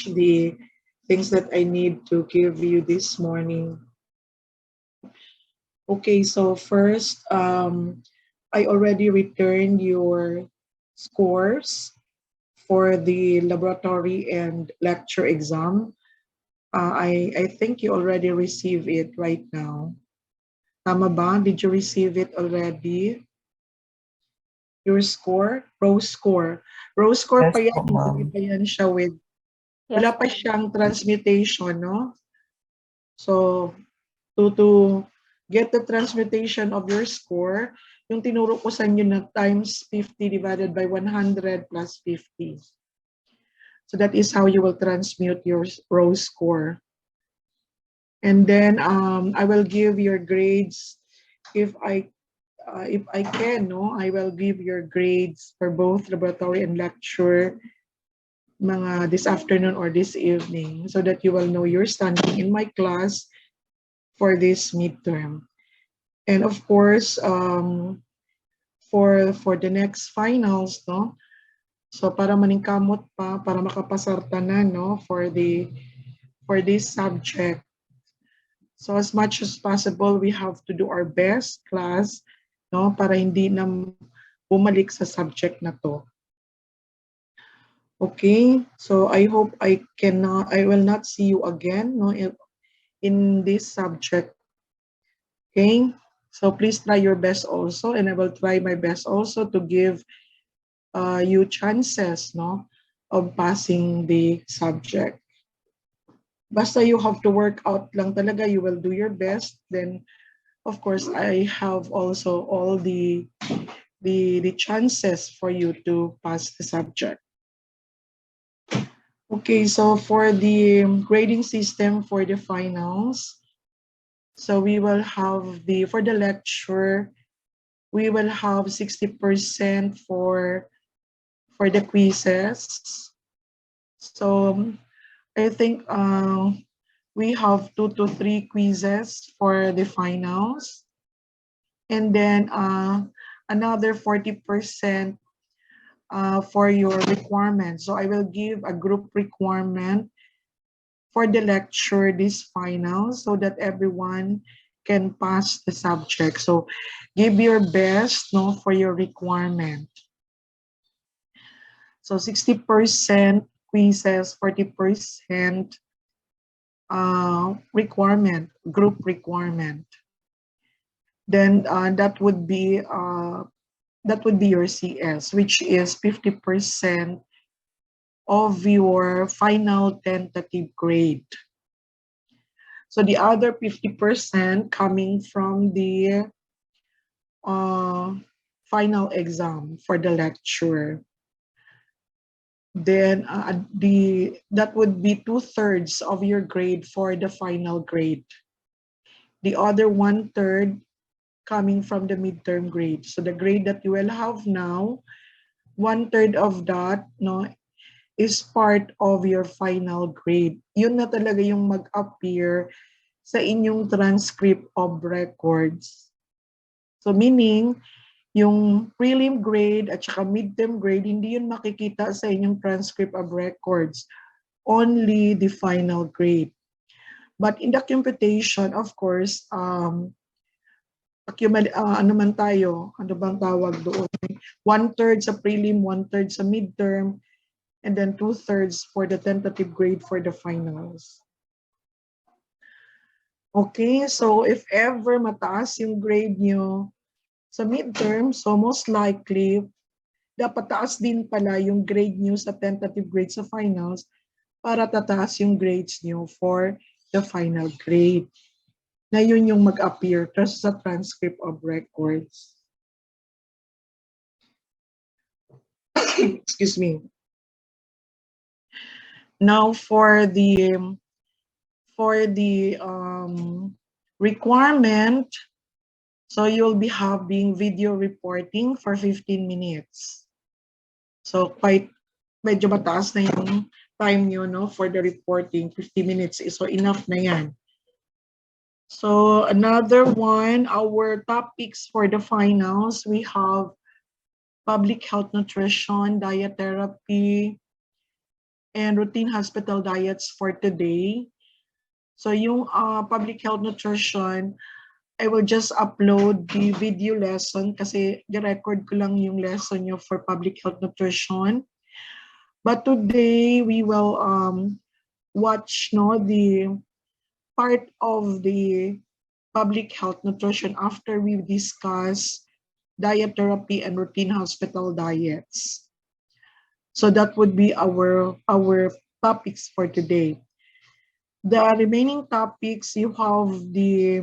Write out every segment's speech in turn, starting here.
finish the things that I need to give you this morning. Okay, so first, I already returned your scores for the laboratory and lecture exam. I think you already received it right now. Tama ba? Did you receive it already? Your score? Raw score. Raw score Yes pa yan, po, hindi ma'am. pa yan siya with, Yes wala pa po. siyang transmutation, no? So, to get the transmutation of your score, yung tinuro ko sa inyo na times 50 divided by 100 plus 50. So that is how you will transmute your raw score. And then I will give your grades if I can, no, I will give your grades for both laboratory and lecture mga this afternoon or this evening so that you will know you're standing in my class for this midterm. And of course, for the next finals, no? So para maningkamot pa, para makapasar tanan, no, for this subject. So as much as possible, we have to do our best class, no, para hindi na bumalik sa subject na to. Okay, so I hope I will not see you again, no, in this subject. Okay, so please try your best also, and I will try my best also to give you chances, no, of passing the subject. Basta you have to work out lang talaga, you will do your best. Then, of course, I have also all the chances for you to pass the subject. Okay, so for the grading system for the finals, so we will have for the lecture, we will have 60% for the quizzes. So I think we have 2 to 3 quizzes for the finals. And then another 40% for your requirements. So I will give a group requirement for the lecture this final so that everyone can pass the subject. So give your best, no, for your requirement. So 60% quizzes, 40% requirement, group requirement. Then that would be your CS, which is 50% of your final tentative grade. So the other 50% coming from the final exam for the lecture. Then that would be 2/3 of your grade for the final grade. The other 1/3 coming from the midterm grade. So the grade that you will have now, 1/3 of that, no, is part of your final grade. Yun na talaga yung mag-appear sa inyong transcript of records. So meaning, yung prelim grade at saka midterm grade, hindi yun makikita sa inyong transcript of records. Only the final grade. But in the computation, of course, ano man tayo, ano bang tawag doon? 1/3 sa prelim, 1/3 sa midterm, and then 2/3 for the tentative grade for the finals. Okay, so if ever mataas yung grade nyo sa midterm, so most likely, dapat taas din pala yung grade nyo sa tentative grade sa finals para tataas yung grades nyo for the final grade. Na yun yung mag-appear sa transcript of records. Excuse me. Now for the requirement, so you'll be having video reporting for 15 minutes. So medyo mataas na yung time nyo, no, for the reporting. 50 minutes is so enough na yan. So another one, our topics for the finals, we have public health nutrition, diet therapy, and routine hospital diets for today. So yung public health nutrition, I will just upload the video lesson kasi i-record ko lang yung lesson nyo for public health nutrition. But today we will watch the part of the public health nutrition after we discuss diet therapy and routine hospital diets. So that would be our topics for today. The remaining topics, you have the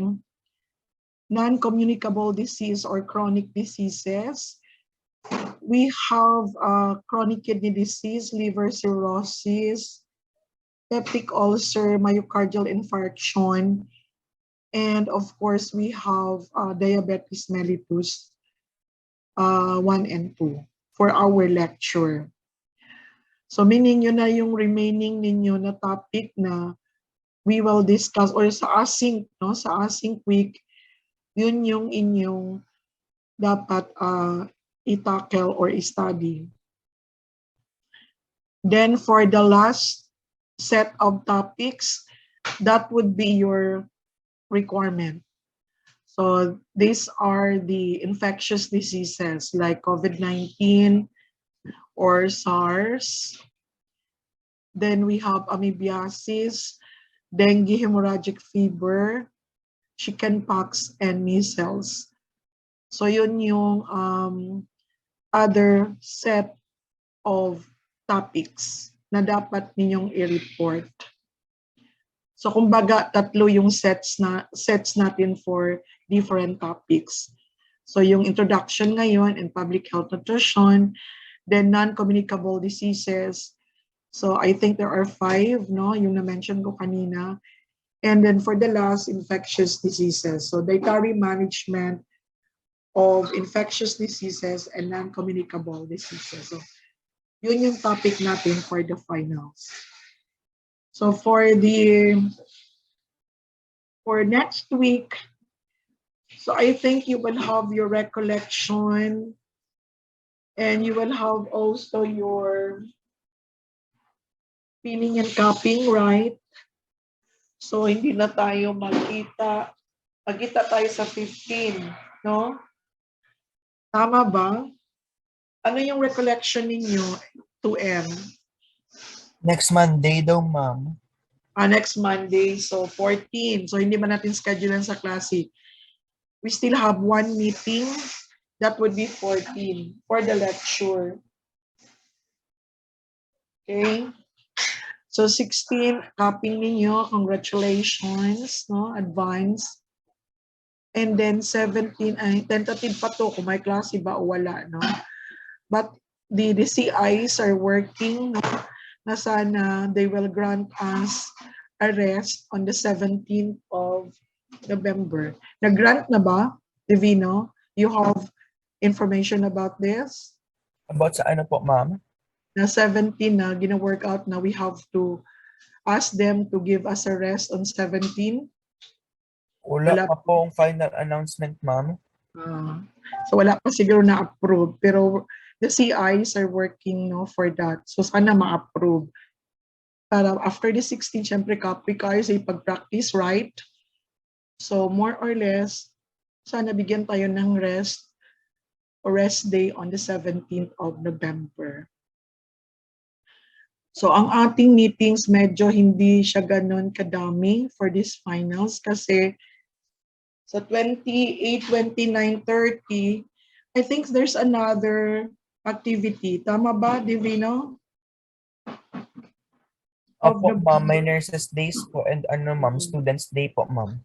non-communicable disease or chronic diseases. We have chronic kidney disease, liver cirrhosis, peptic ulcer, myocardial infarction, and of course we have diabetes mellitus 1 and 2 for our lecture. So meaning yun na yung remaining ninyo na topic na we will discuss or sa async, no? Sa async week, yun yung inyong dapat i-tackle or i-study. Then for the last set of topics, that would be your requirement. So these are the infectious diseases like COVID-19 or SARS. Then we have amoebiasis, dengue, hemorrhagic fever, chickenpox, and measles. So yun yung other set of topics na dapat ninyong i-report. So kumbaga tatlo yung sets natin for different topics. So yung introduction ngayon and public health nutrition, then non-communicable diseases. So I think there are 5, no, yung na-mention ko kanina. And then for the last, infectious diseases. So dietary management of infectious diseases and non-communicable diseases. So yun yung topic natin for the finals. So for next week, so I think you will have your recollection and you will have also your pinning and copying, right? So hindi na tayo magkita tayo sa 15, no? Tama ba? Ano yung recollection ninyo, 2M? Next Monday daw, ma'am. Next Monday, so 14. So hindi man natin schedule sa klase. We still have one meeting. That would be 14 for the lecture. Okay? So 16, copying ninyo. Congratulations, no? Advance. And then 17, ay, tentative pa to kung may klase ba o wala, no? But the CIs are working, no? Na sana they will grant us a rest on the 17th of November. Nag-grant na ba, Divino? You have information about this? About sa ano po, ma'am? Na 17 na, gina-work out na we have to ask them to give us a rest on 17? Wala pa po ang final announcement, ma'am. So wala pa siguro na-approve, pero the CIs are working, no, for that. So sana ma-approve. Para after the 16, syempre copy kayo sa ipag-practice, right? So more or less, sana bigyan tayo ng rest or rest day on the 17th of November. So ang ating meetings medyo hindi siya ganun kadami for these finals kasi sa 28, 29, 30, I think there's another activity. Tama ba, Divino? Opo, ma'am. May nurses days po and ma'am, students day po, ma'am.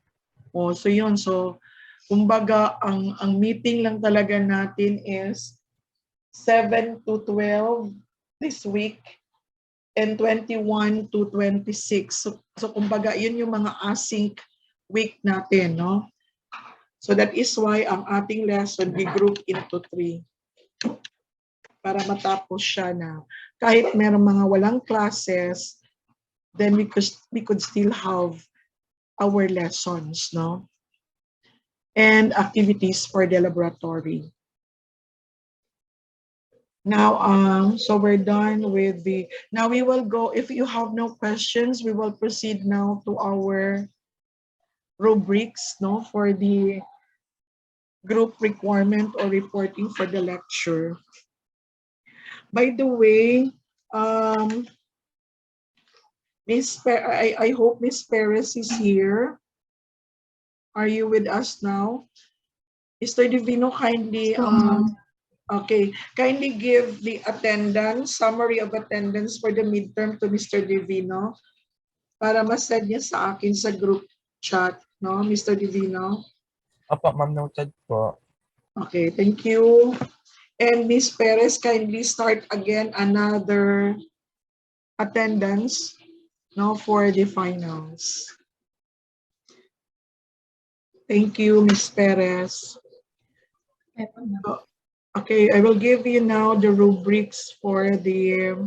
Oh, so yun. So, kumbaga, ang meeting lang talaga natin is 7 to 12 this week and 21 to 26. So kumbaga, yun yung mga async week natin, no? So that is why ang ating lesson we group into 3 para matapos siya na kahit merong mga walang classes, then we could still have our lessons, no? And activities for the laboratory. Now, so we're done with the, now we will go, if you have no questions, we will proceed now to our rubrics, no, for the group requirement or reporting for the lecture. By the way, I hope Miss Perez is here. Are you with us now? Mr. Divino, kindly, okay, kindly give the attendance, summary of attendance for the midterm to Mr. Divino para ma-send niya sa akin sa group chat, no, Mr. Divino? Opo, ma'am, noted po. Okay, thank you. And Miss Perez, kindly start again another attendance, no, for the finals. Thank you, Miss Perez. Okay, I will give you now the rubrics for the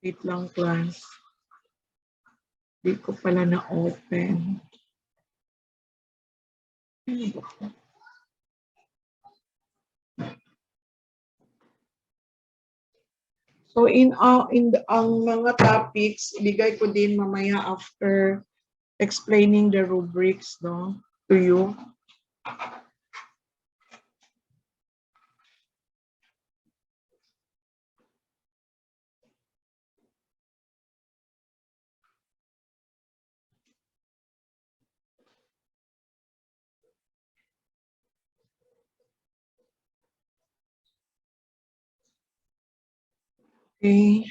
wait lang class. Di ko pala na-open. So ang mga topics, ibigay ko din mamaya after explaining the rubrics, no, to you. Okay.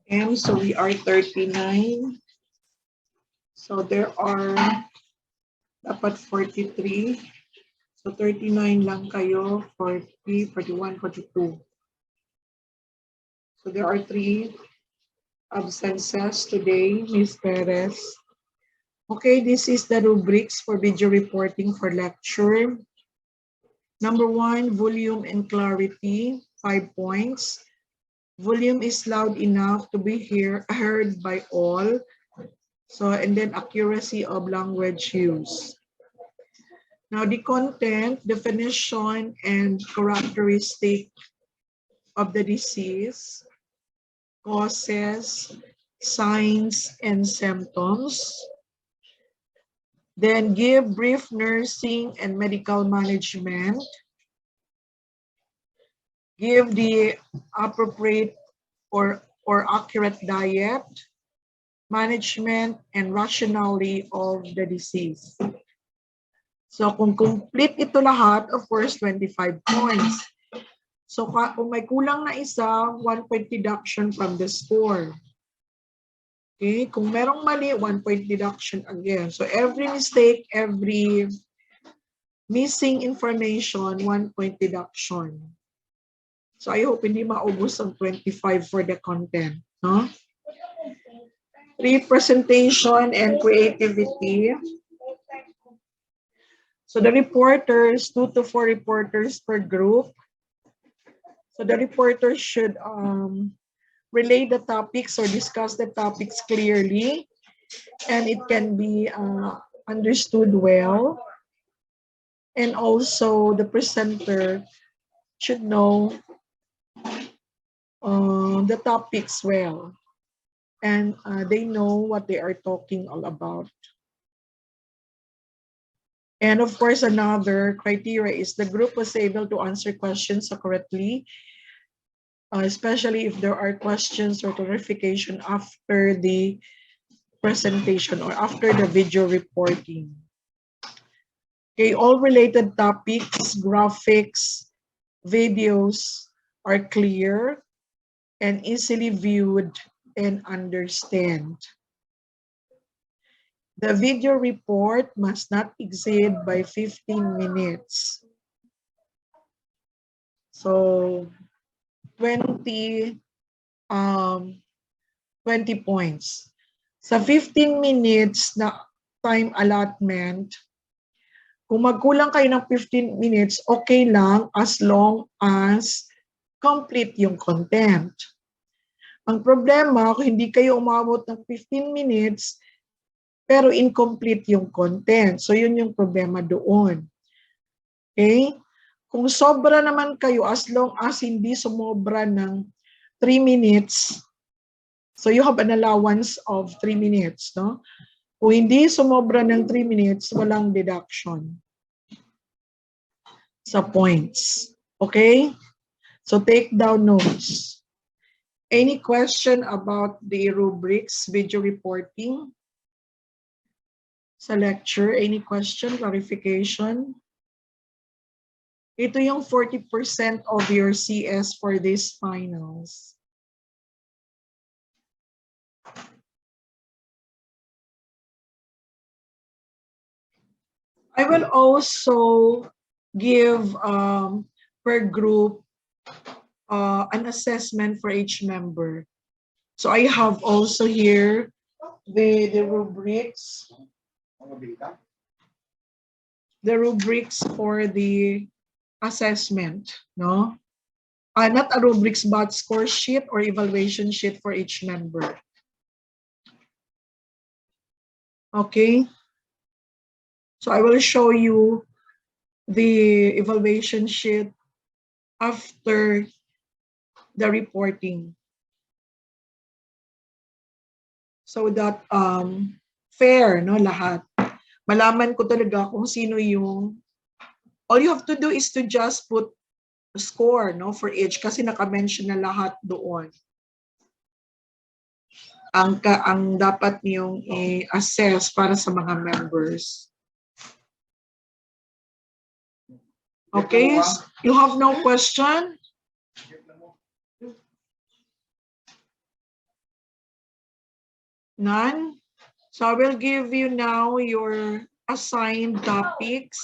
And so we are 39. So there are dapat 43. So 39 lang kayo, 40, 41, 42. So there are 3 absences today, Ms. Perez. Okay, this is the rubrics for video reporting for lecture. Number 1, volume and clarity, 5 points. Volume is loud enough to be heard by all. So, and then accuracy of language use. Now the content, definition, and characteristic of the disease, causes, signs, and symptoms. Then give brief nursing and medical management. Give the appropriate or accurate diet, management, and rationality of the disease. So kung complete ito lahat, of course, 25 points. So kung may kulang na isa, 1 point deduction from the score. Okay, kung merong mali, 1 point deduction again. So every mistake, every missing information, 1 point deduction. So I hope hindi maubos ang 25 for the content, no? Representation and creativity. So the reporters, 2 to 4 reporters per group. So the reporters should relay the topics or discuss the topics clearly, and it can be understood well. And also the presenter should know the topics well, and they know what they are talking all about. And of course, another criteria is the group was able to answer questions accurately, especially if there are questions or clarification after the presentation or after the video reporting. Okay, all related topics, graphics, videos are clear and easily viewed and understand. The video report must not exceed by 15 minutes. So 20 20 points. Sa 15 minutes na time allotment, kung magkulang kayo ng 15 minutes, okay lang as long as complete yung content. Ang problema, kung hindi kayo umabot ng 15 minutes, pero incomplete yung content. So yun yung problema doon. Okay? Kung sobra naman kayo, as long as hindi sumobra ng 3 minutes, so you have an allowance of 3 minutes, no? Kung hindi sumobra ng 3 minutes, walang deduction sa points. Okay? So take down notes. Any question about the rubrics, video reporting sa lecture? Any question, clarification? Ito yung 40% of your CS for these finals. I will also give per group an assessment for each member. So I have also here the rubrics. The rubrics for the assessment, no? Not a rubrics, but score sheet or evaluation sheet for each member. Okay? So I will show you the evaluation sheet after the reporting. So that fair, no, lahat. Malaman ko talaga kung sino yung, all you have to do is to just put score, no, for each kasi naka-mention na lahat doon. Ang dapat niyong i-assess para sa mga members. Okay, you have no question? None? So I will give you now your assigned topics.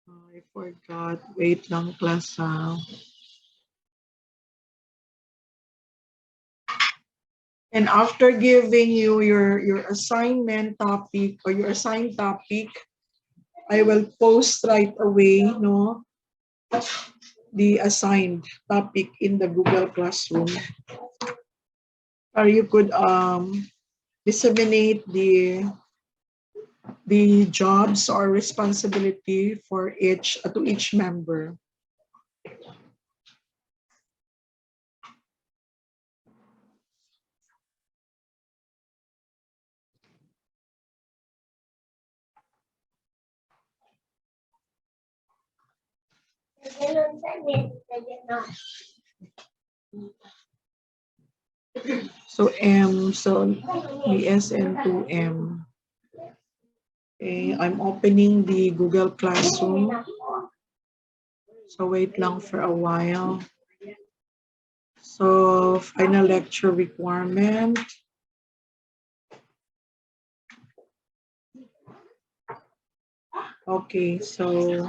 I forgot. Wait lang, class. And after giving you your assignment topic or your assigned topic, I will post right away, no, the assigned topic in the Google Classroom. Or you could disseminate the jobs or responsibility for each to each member. So M, so BSN2M. Okay, I'm opening the Google Classroom. So wait lang for a while. So final lecture requirement. Okay, so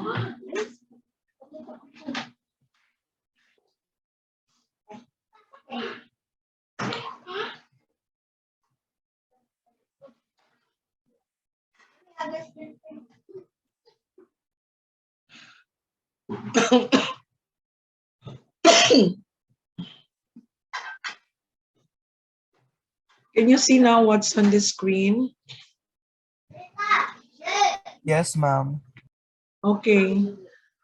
can you see now what's on the screen? Yes, ma'am. Okay.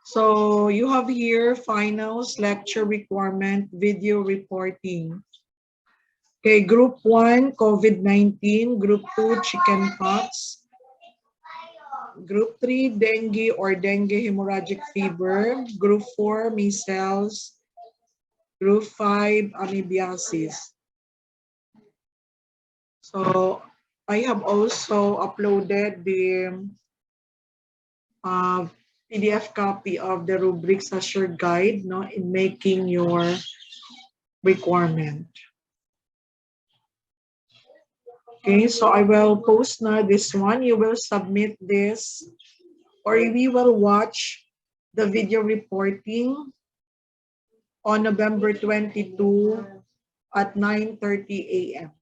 So you have here finals, lecture requirement, video reporting. Okay, group 1, COVID-19, group 2, chickenpox, group 3, dengue or dengue hemorrhagic fever, group 4, measles, group 5, amoebiasis. So I have also uploaded the PDF copy of the rubrics as your guide, no, in making your requirement. Okay, so I will post now this one. You will submit this, or we will watch the video reporting on November 22 at 9:30 a.m.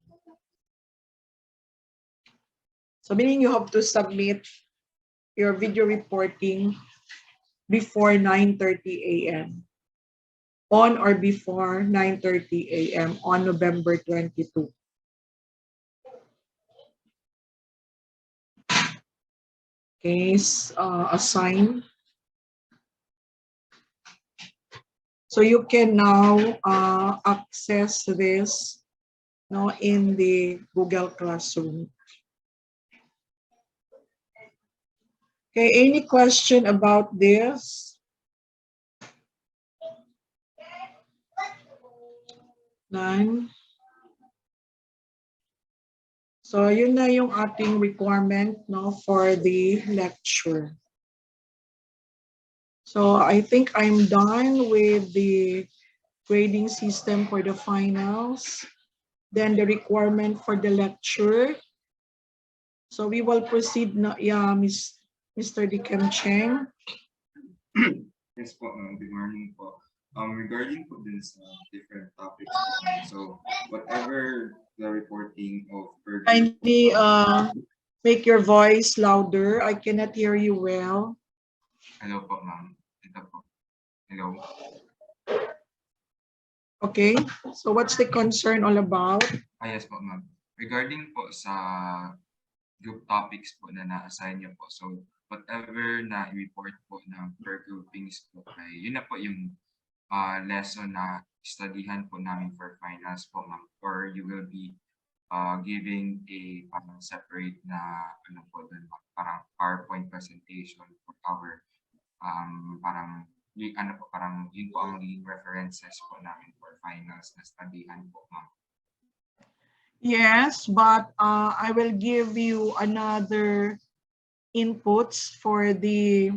So meaning you have to submit your video reporting before 9:30 a.m. on or before 9:30 a.m. on November 22. Case assign. So you can now access this no, in the Google Classroom. Okay, any question about this? None. So yun na yung ating requirement no, for the lecture. So I think I'm done with the grading system for the finals. Then the requirement for the lecture. So we will proceed na, yeah, Mr. Dickem Cheng. Yes po, good morning po. Regarding po din sa different topics, so whatever the reporting of per group, Kindly make your voice louder. I cannot hear you well. hello po ma'am, ito po, hello. Okay, so what's the concern all about? Yes po ma'am, regarding po sa group topics po na na-assign niyo po, so whatever na report po ng per groupings po, ay yun na po yung lesson na studyhan po namin for finals po ma'am, or you will be giving a parang separate na ano po dun, parang PowerPoint presentation for our parang yung ano po, parang yun po ang leading references po namin for finals na studyhan po ma'am. Yes, but I will give you another inputs for the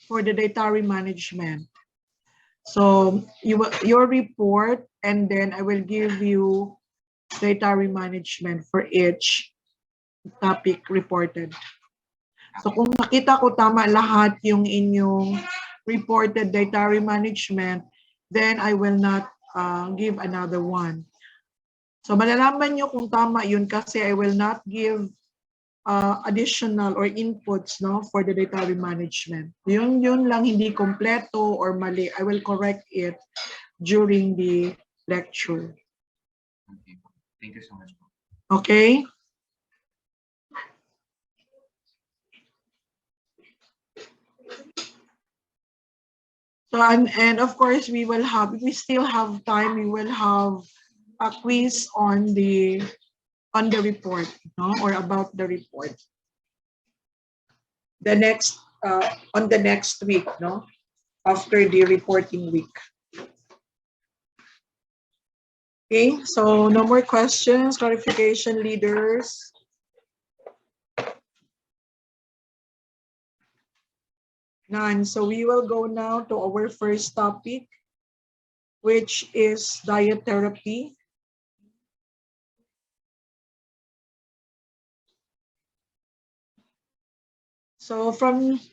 dietary management. So your report, and then I will give you dietary management for each topic reported. So kung nakita ko tama lahat yung inyong reported dietary management, then I will not give another one. So malalaman nyo kung tama yun kasi I will not give additional or inputs no for the dietary management. Yun lang hindi kompleto or mali. I will correct it during the lecture. Okay. Thank you so much po. Okay? So and of course we still have time, we will have a quiz on the report, no, or about the report. The next on the next week, no, after the reporting week. Okay, so no more questions, clarification, leaders. None. So we will go now to our first topic, which is diet therapy. So from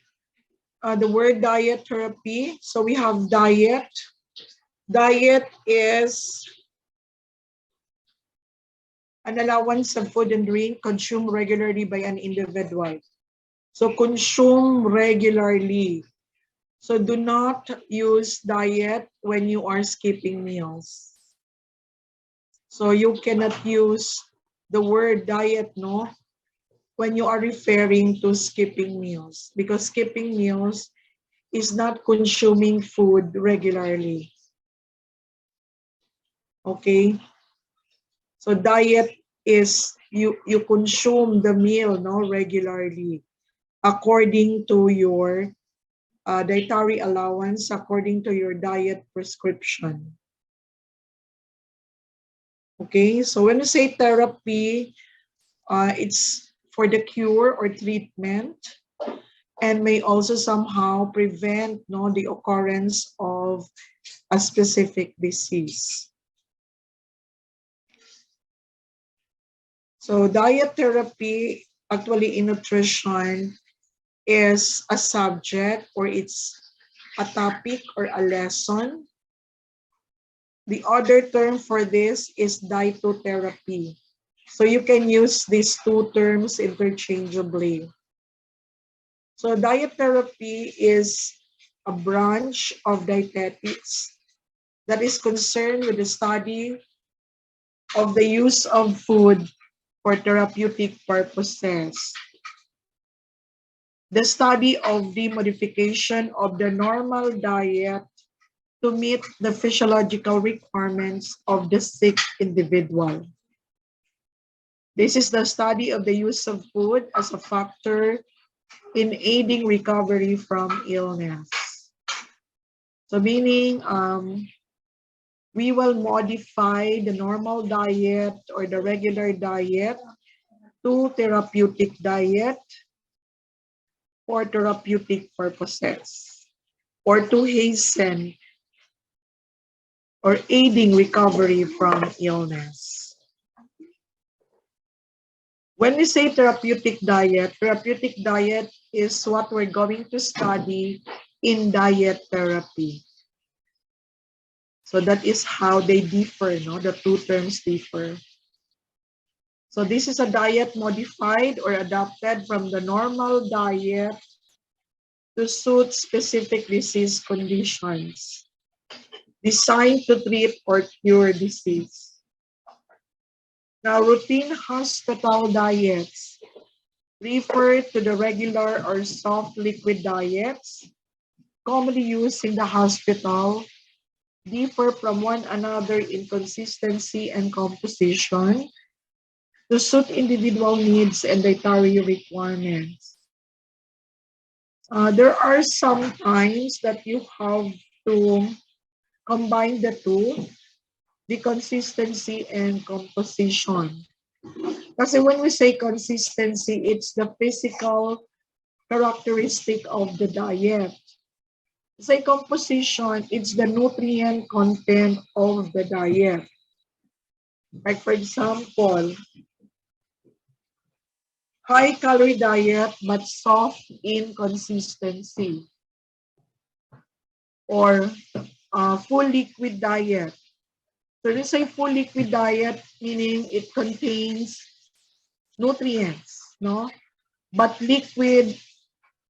the word diet therapy, so we have diet. Diet is an allowance of food and drink consumed regularly by an individual. So consume regularly. So do not use diet when you are skipping meals. So you cannot use the word diet, no, when you are referring to skipping meals, because skipping meals is not consuming food regularly. Okay? So diet is you consume the meal no regularly according to your dietary allowance, according to your diet prescription. Okay, so when you say therapy, it's for the cure or treatment, and may also somehow prevent no the occurrence of a specific disease. So diet therapy, actually in nutrition, is a subject or it's a topic or a lesson. The other term for this is dietotherapy. So you can use these two terms interchangeably. So diet therapy is a branch of dietetics that is concerned with the study of the use of food for therapeutic purposes. The study of the modification of the normal diet to meet the physiological requirements of the sick individual. This is the study of the use of food as a factor in aiding recovery from illness. So meaning we will modify the normal diet or the regular diet to therapeutic diet for therapeutic purposes or to hasten or aiding recovery from illness. When we say therapeutic diet is what we're going to study in diet therapy. So that is how they differ, no? The two terms differ. So this is a diet modified or adapted from the normal diet to suit specific disease conditions, designed to treat or cure disease. Now, routine hospital diets refer to the regular or soft liquid diets commonly used in the hospital, differ from one another in consistency and composition to suit individual needs and dietary requirements. There are some times that you have to combine the two, the consistency and composition. Kasi when we say consistency, it's the physical characteristic of the diet. Say composition, it's the nutrient content of the diet. Like for example, high calorie diet but soft in consistency. Or full liquid diet. So let's say full liquid diet, meaning it contains nutrients, no? But liquid,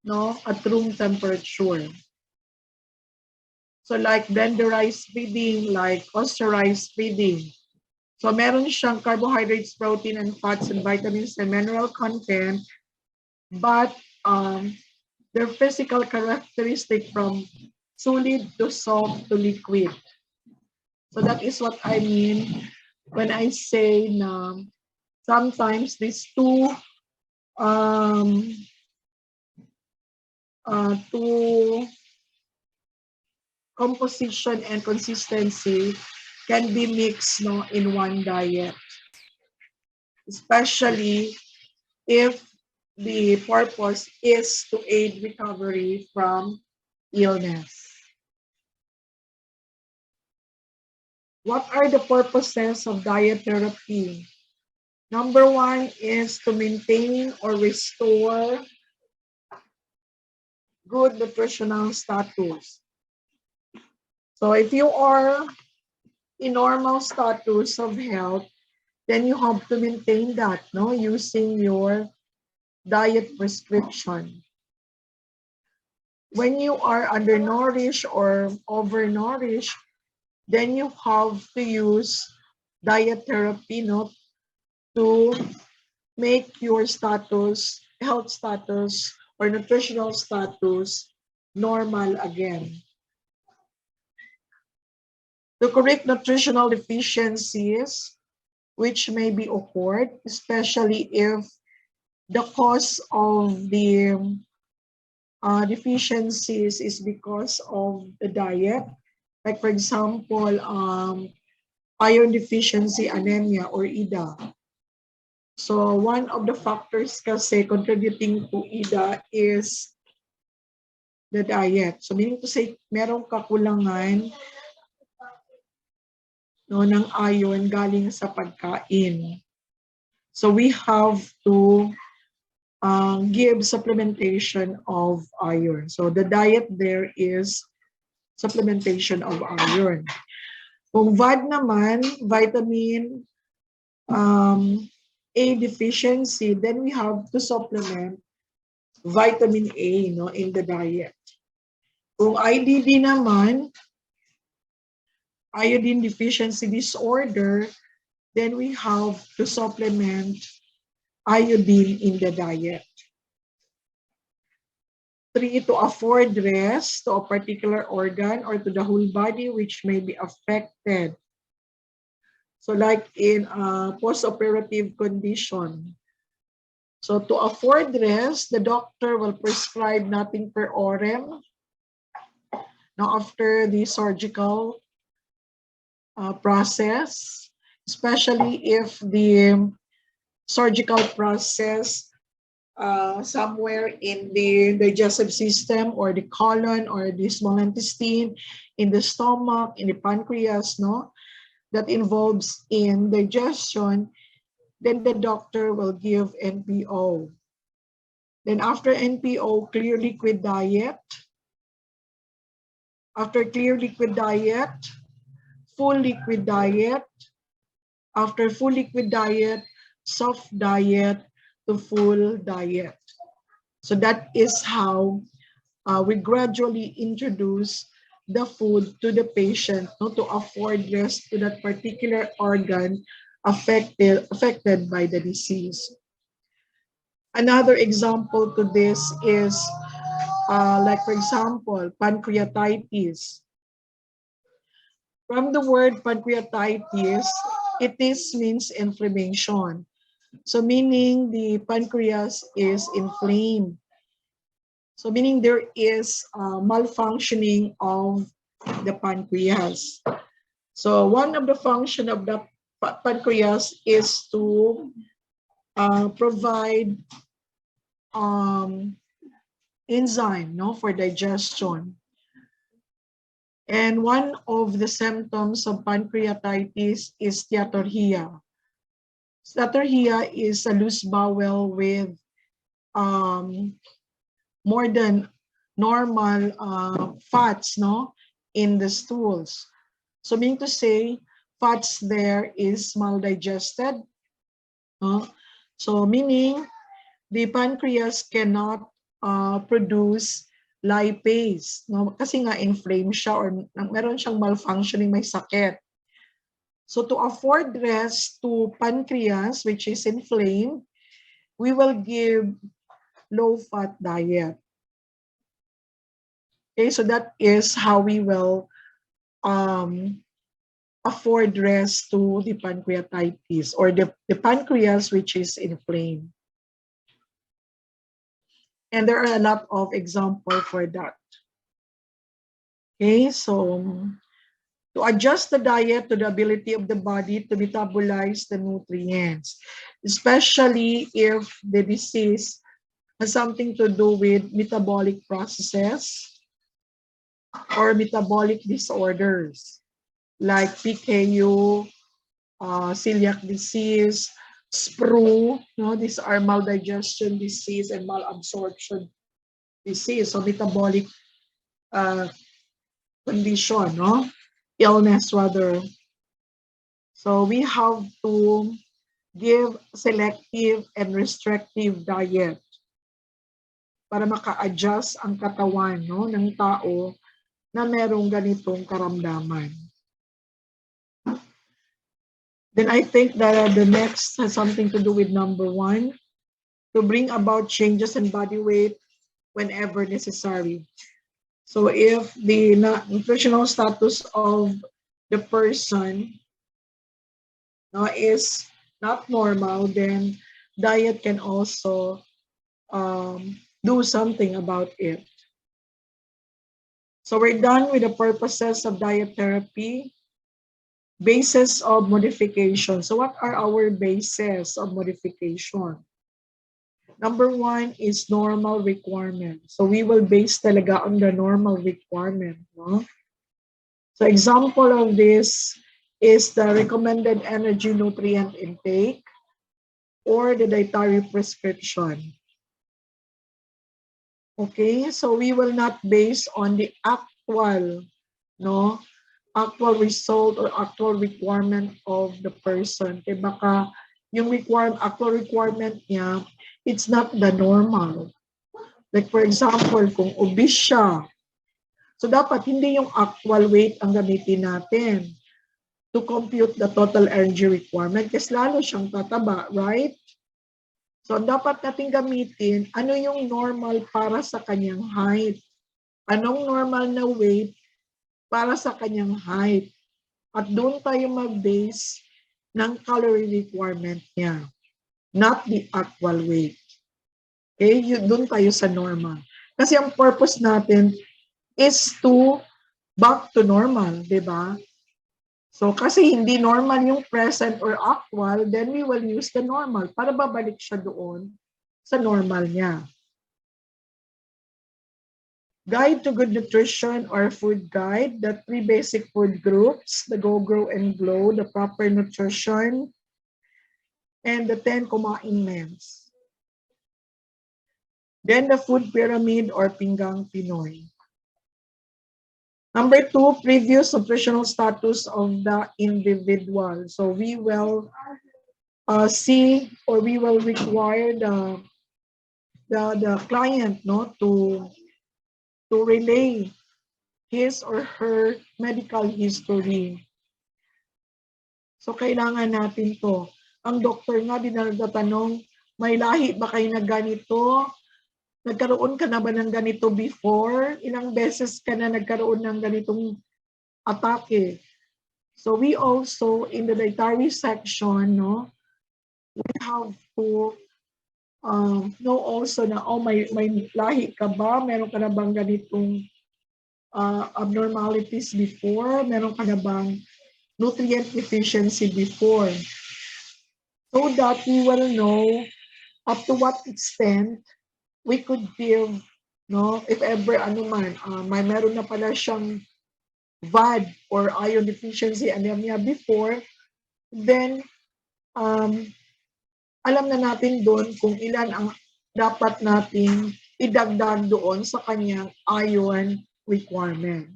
no, at room temperature. So like blenderized feeding, like pasteurized feeding. So meron siyang carbohydrates, protein, and fats, and vitamins, and mineral content, but their physical characteristic from solid to soft to liquid. So that is what I mean when I say na sometimes these two composition and consistency can be mixed, no, in one diet, especially if the purpose is to aid recovery from illness. What are the purposes of diet therapy? Number one is to maintain or restore good nutritional status. So if you are in normal status of health, then you have to maintain that, no, using your diet prescription. When you are undernourished or overnourished, then you have to use diet therapy, no, to make your status, health status, or nutritional status normal again. To correct nutritional deficiencies, which may be occurred, especially if the cause of the deficiencies is because of the diet. Like for example, iron deficiency anemia or IDA. So one of the factors kasi contributing to IDA is the diet. So meaning to say, merong kakulangan, no, ng iron galing sa pagkain. So we have to give supplementation of iron. So the diet there is supplementation of iron. Kung VAD naman, vitamin A deficiency, then we have to supplement vitamin A, no, in the diet. Kung IDD naman, iodine deficiency disorder, then we have to supplement iodine in the diet. 3, to afford rest to a particular organ or to the whole body which may be affected. So like in a post-operative condition. So to afford rest, the doctor will prescribe nothing per orem. Now after the surgical process, especially if the surgical process somewhere in the digestive system or the colon or the small intestine, in the stomach, in the pancreas, no, that involves in digestion, then the doctor will give NPO. Then after NPO, clear liquid diet. After clear liquid diet, full liquid diet. After full liquid diet, soft diet to full diet. So that is how we gradually introduce the food to the patient, no, to afford rest to that particular organ affected by the disease. Another example to this is like, for example, pancreatitis. From the word pancreatitis, it means inflammation. So meaning the pancreas is inflamed. So meaning there is malfunctioning of the pancreas. So one of the function of the pancreas is to provide enzyme, no, for digestion. And one of the symptoms of pancreatitis is steatorrhea. Steatorrhea is a loose bowel with more than normal fats, no, in the stools. So meaning to say, fats there is maldigested. So meaning the pancreas cannot produce lipase, no? Kasi nga inflamed siya or meron siyang malfunctioning, may sakit. So to afford rest to pancreas, which is inflamed, we will give low-fat diet. Okay, so that is how we will afford rest to the pancreatitis or the pancreas which is inflamed. And there are a lot of examples for that. Okay, so to adjust the diet to the ability of the body to metabolize the nutrients, especially if the disease has something to do with metabolic processes or metabolic disorders like PKU, celiac disease, SPRU, no, these are maldigestion disease and malabsorption disease, so metabolic condition, no, illness rather. So we have to give selective and restrictive diet para maka-adjust ang katawan, no, ng tao na merong ganitong karamdaman. Then I think that the next has something to do with number 1, to bring about changes in body weight whenever necessary. So if the nutritional status of the person is not normal, then diet can also do something about it. So we're done with the purposes of diet therapy. Basis of modification. So what are our bases of modification? Number 1 is normal requirement. So we will base talaga on the normal requirement. No? So example of this is the recommended energy nutrient intake. or the dietary prescription. Okay, so we will not base on the actual, no, actual result or actual requirement of the person. Kaya baka yung actual requirement niya, it's not the normal. Like for example, kung obese siya, so dapat hindi yung actual weight ang gamitin natin to compute the total energy requirement kasi lalo siyang tataba, right? So dapat natin gamitin ano yung normal para sa kanyang height. Anong normal na weight para sa kanyang height. At doon tayo mag-base ng calorie requirement niya, not the actual weight. Okay, doon tayo sa normal. Kasi ang purpose natin is to back to normal, di ba? So kasi hindi normal yung present or actual, then we will use the normal para babalik siya doon sa normal niya. Guide to Good Nutrition or Food Guide, the 3 basic food groups, the Go, Grow, and Glow, the proper nutrition, and the 10 commandments. Then the food pyramid or Pinggang Pinoy. Number 2, previous nutritional status of the individual. So we will see or we will require the client to relay his or her medical history. So kailangan natin to. Ang doktor nga din na nagtatanong, may lahi ba kayo na ganito? Nagkaroon ka na ba ng ganito before? Ilang beses ka na nagkaroon ng ganitong atake? So we also, in the dietary section, we have to know also na, may lahi ka ba? Meron ka na bang ganitong abnormalities before? Meron ka na bang nutrient deficiency before? So that we will know up to what extent we could give, if ever may meron na pala siyang VAD or iron deficiency anemia before, then alam na natin doon kung ilan ang dapat nating idagdag doon sa kanyang iron requirement.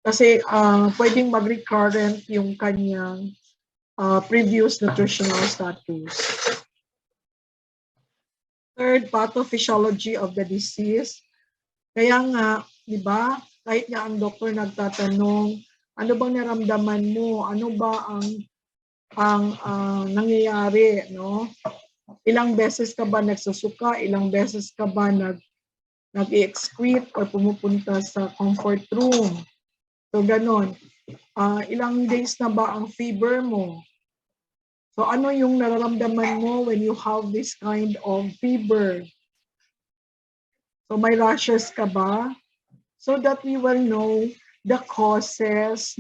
Kasi pwedeng mag-recurrent yung kanyang previous nutritional status. Third, pathophysiology of the disease. Kaya nga, di ba, kahit nga ang doktor nagtatanong, ano bang naramdaman mo? Ano ba ang nangyayari, no? Ilang beses ka ba nagsusuka? Ilang beses ka ba nag-excrete or pumupunta sa comfort room? So, ganon. Ilang days na ba ang fever mo? So ano yung nararamdaman mo when you have this kind of fever? So may rashes ka ba? So that we will know the causes,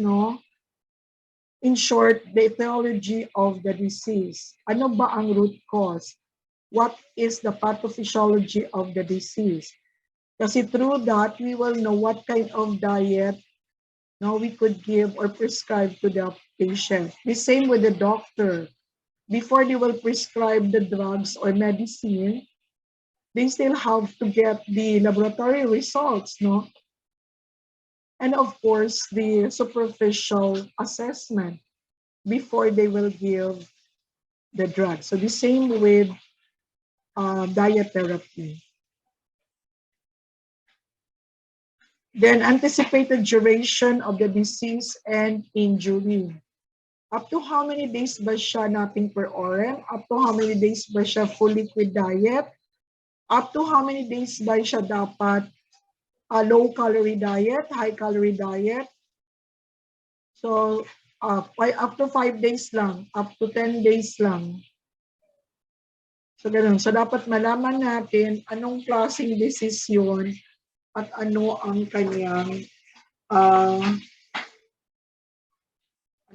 in short, the etiology of the disease. Ano ba ang root cause? What is the pathophysiology of the disease? Kasi through that, we will know what kind of diet we could give or prescribe to the patient. The same with the doctor. Before they will prescribe the drugs or medicine, they still have to get the laboratory results, And of course, the superficial assessment before they will give the drug. So the same with diet therapy. Then anticipated duration of the disease and injury. Up to how many days ba siya nating per orem? Up to how many days ba siya full liquid diet? Up to how many days ba siya dapat low calorie diet, high calorie diet? So, up to 5 days lang, up to 10 days lang. So, ganun. So, dapat malaman natin anong klaseng disease yun at ano ang kanyang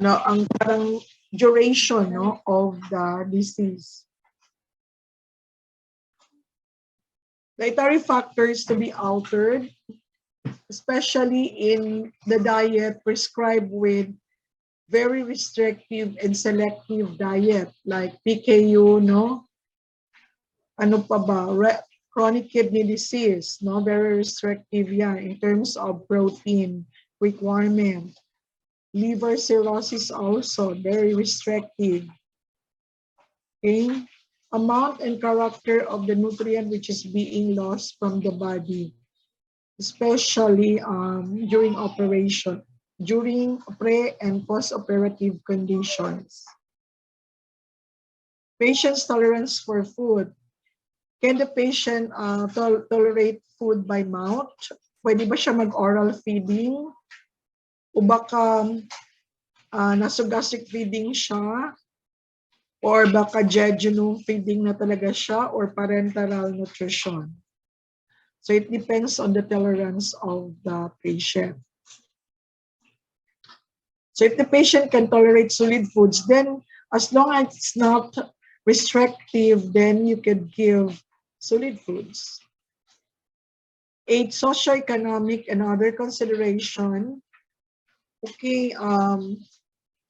ang parang duration of the disease. Dietary factors to be altered, especially in the diet prescribed with very restrictive and selective diet like PKU, no? Ano pa ba? Chronic kidney disease, no? Very restrictive yan in terms of protein requirement. Liver cirrhosis also, very restrictive. Okay? Amount and character of the nutrient which is being lost from the body, especially during operation, during pre and post-operative conditions. Patient's tolerance for food. Can the patient tolerate food by mouth? Pwede ba siya mag-oral feeding? O baka nasogastric feeding siya? Or baka jejunal feeding na talaga siya? Or parenteral nutrition? So it depends on the tolerance of the patient. So if the patient can tolerate solid foods, then as long as it's not restrictive, then you can give solid foods. 8, socioeconomic and other consideration. Okay,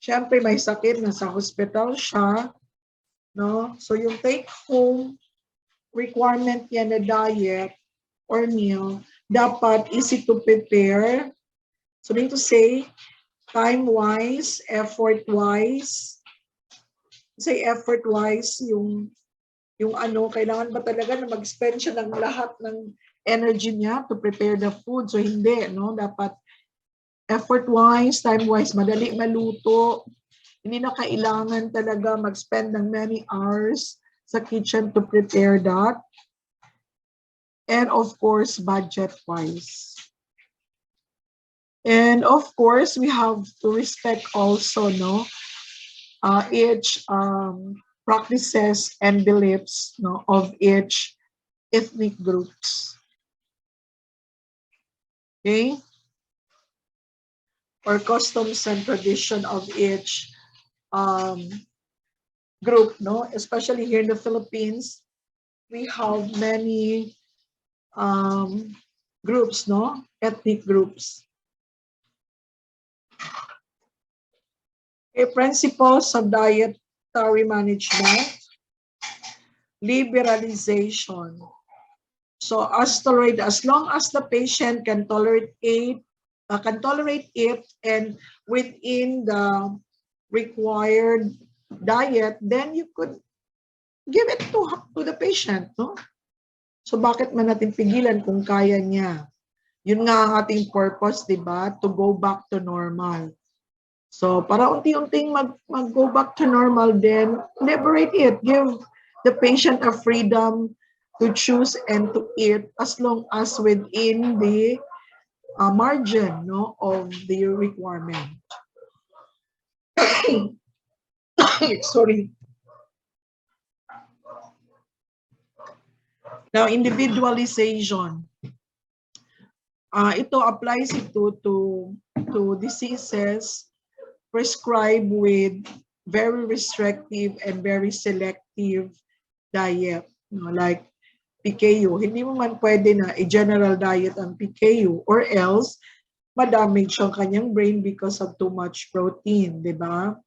syempre may sakit, nasa hospital siya, no? So yung take-home requirement niya na diet or meal, dapat easy to prepare. So mean to say, time-wise, effort-wise. Say effort-wise, yung ano, kailangan ba talaga na mag-spend siya ng lahat ng energy niya to prepare the food? So hindi, no? Dapat effort-wise, time-wise, madali maluto. Hindi na kailangan talaga mag-spend ng many hours sa kitchen to prepare that. And of course, budget-wise. And of course, we have to respect also, no? Each practices and beliefs, no, of each ethnic groups. Okay? Or customs and tradition of each group, no? Especially here in the Philippines, we have many groups, no? Ethnic groups. Okay, principles of dietary management. Liberalization. So as long as the patient can tolerate it, and within the required diet, then you could give it to the patient, no? So bakit man natin pigilan kung kaya niya? Yun nga ang ating purpose, di ba? To go back to normal. So para unti-unting mag-go back to normal, then liberate it. Give the patient a freedom to choose and to eat as long as within the margin, no, of the requirement. Sorry. Now, individualization. Ito applies ito to diseases prescribed with very restrictive and very selective diet, no, like PKU. Hindi mo man pwede na i-general diet ang PKU or else ma-damage ang kanyang brain because of too much protein, di ba?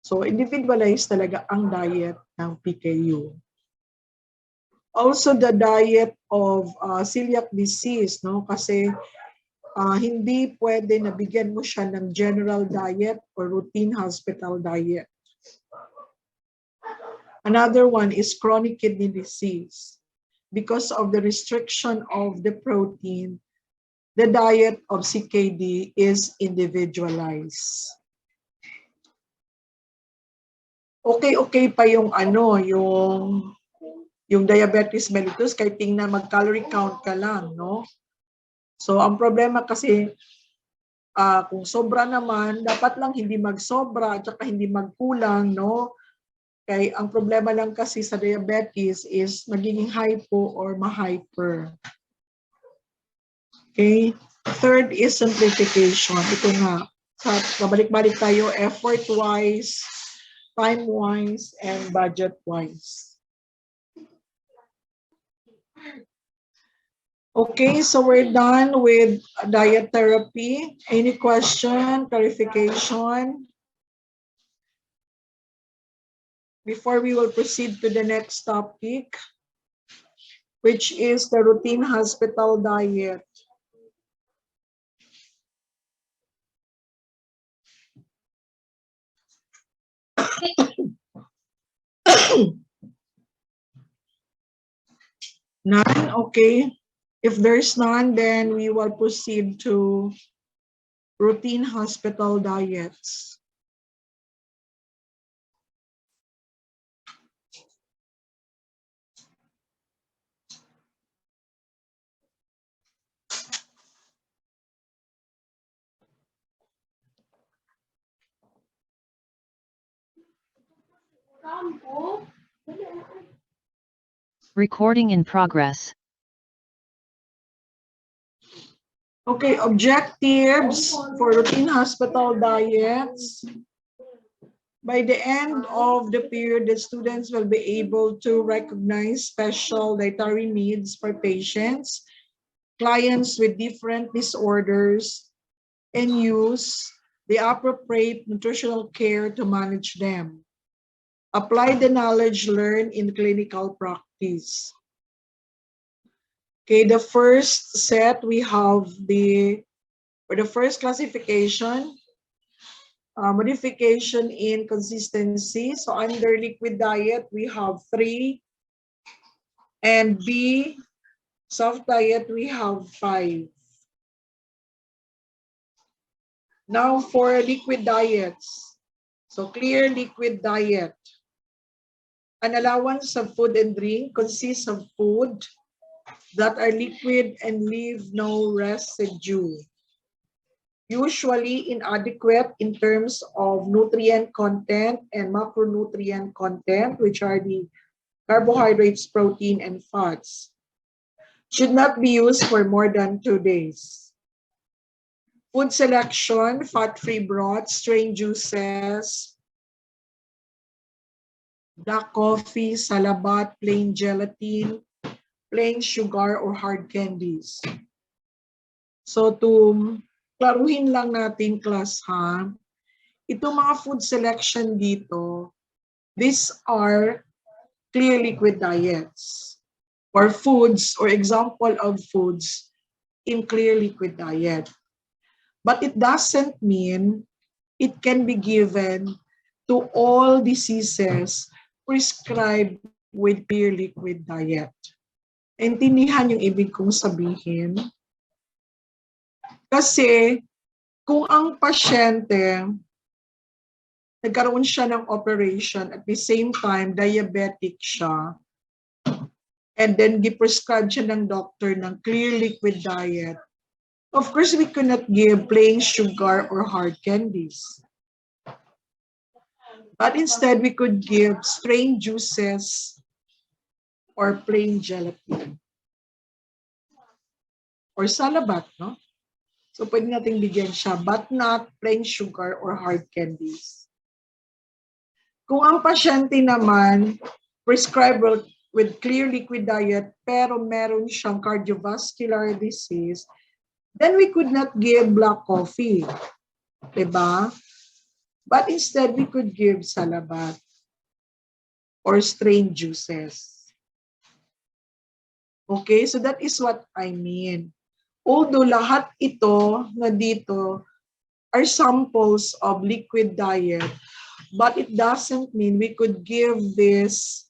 So individualized talaga ang diet ng PKU. Also the diet of celiac disease, no? Kasi hindi pwede na bigyan mo siya ng general diet or routine hospital diet. Another one is chronic kidney disease. Because of the restriction of the protein, the diet of CKD is individualized. Okay pa yung ano, yung diabetes mellitus, kahit tingnan mag-calorie count ka lang, no? So, ang problema kasi, kung sobra naman, dapat lang hindi magsobra at saka hindi magkulang, no? Kaya ang problema lang kasi sa diabetes is magiging hypo or ma-hyper. Okay? Third is simplification. Ito nga, babalik-balik tayo, effort-wise, time-wise, and budget-wise. Okay, so we're done with diet therapy. Any question, clarification? before we will proceed to the next topic, which is the routine hospital diet. None? Okay. If there's none, then we will proceed to routine hospital diets. Recording in progress. Okay, objectives for routine hospital diets. By the end of the period, the students will be able to recognize special dietary needs for patients, clients with different disorders, and use the appropriate nutritional care to manage them. Apply the knowledge learned in clinical practice. Okay, the first set, we have for the first classification, modification in consistency. So under liquid diet, we have 3. And B, soft diet, we have 5. Now for liquid diets. So clear liquid diet. An allowance of food and drink consists of food that are liquid and leave no residue. Usually inadequate in terms of nutrient content and macronutrient content, which are the carbohydrates, protein, and fats. Should not be used for more than 2 days. Food selection, fat-free broth, strained juices, black coffee, salabat, plain gelatin, plain sugar, or hard candies. So to klaruhin lang natin, class, ha? Itong mga food selection dito, these are clear liquid diets or foods or example of foods in clear liquid diet. But it doesn't mean it can be given to all diseases prescribed with clear liquid diet. Intindihan yung ibig kong sabihin? Kasi kung ang pasyente nagkaroon siya ng operation at the same time diabetic siya, and then gi-prescribe siya ng doctor ng clear liquid diet, of course we cannot give plain sugar or hard candies. But instead we could give strained juices or plain gelatin. Or salabat, no? So pwede natin bigyan siya, but not plain sugar or hard candies. Kung ang pasyente naman prescribed with clear liquid diet pero meron siyang cardiovascular disease, then we could not give black coffee. Diba? But instead, we could give salabat or strained juices. Okay, so that is what I mean. Although lahat ito na dito are samples of liquid diet, but it doesn't mean we could give this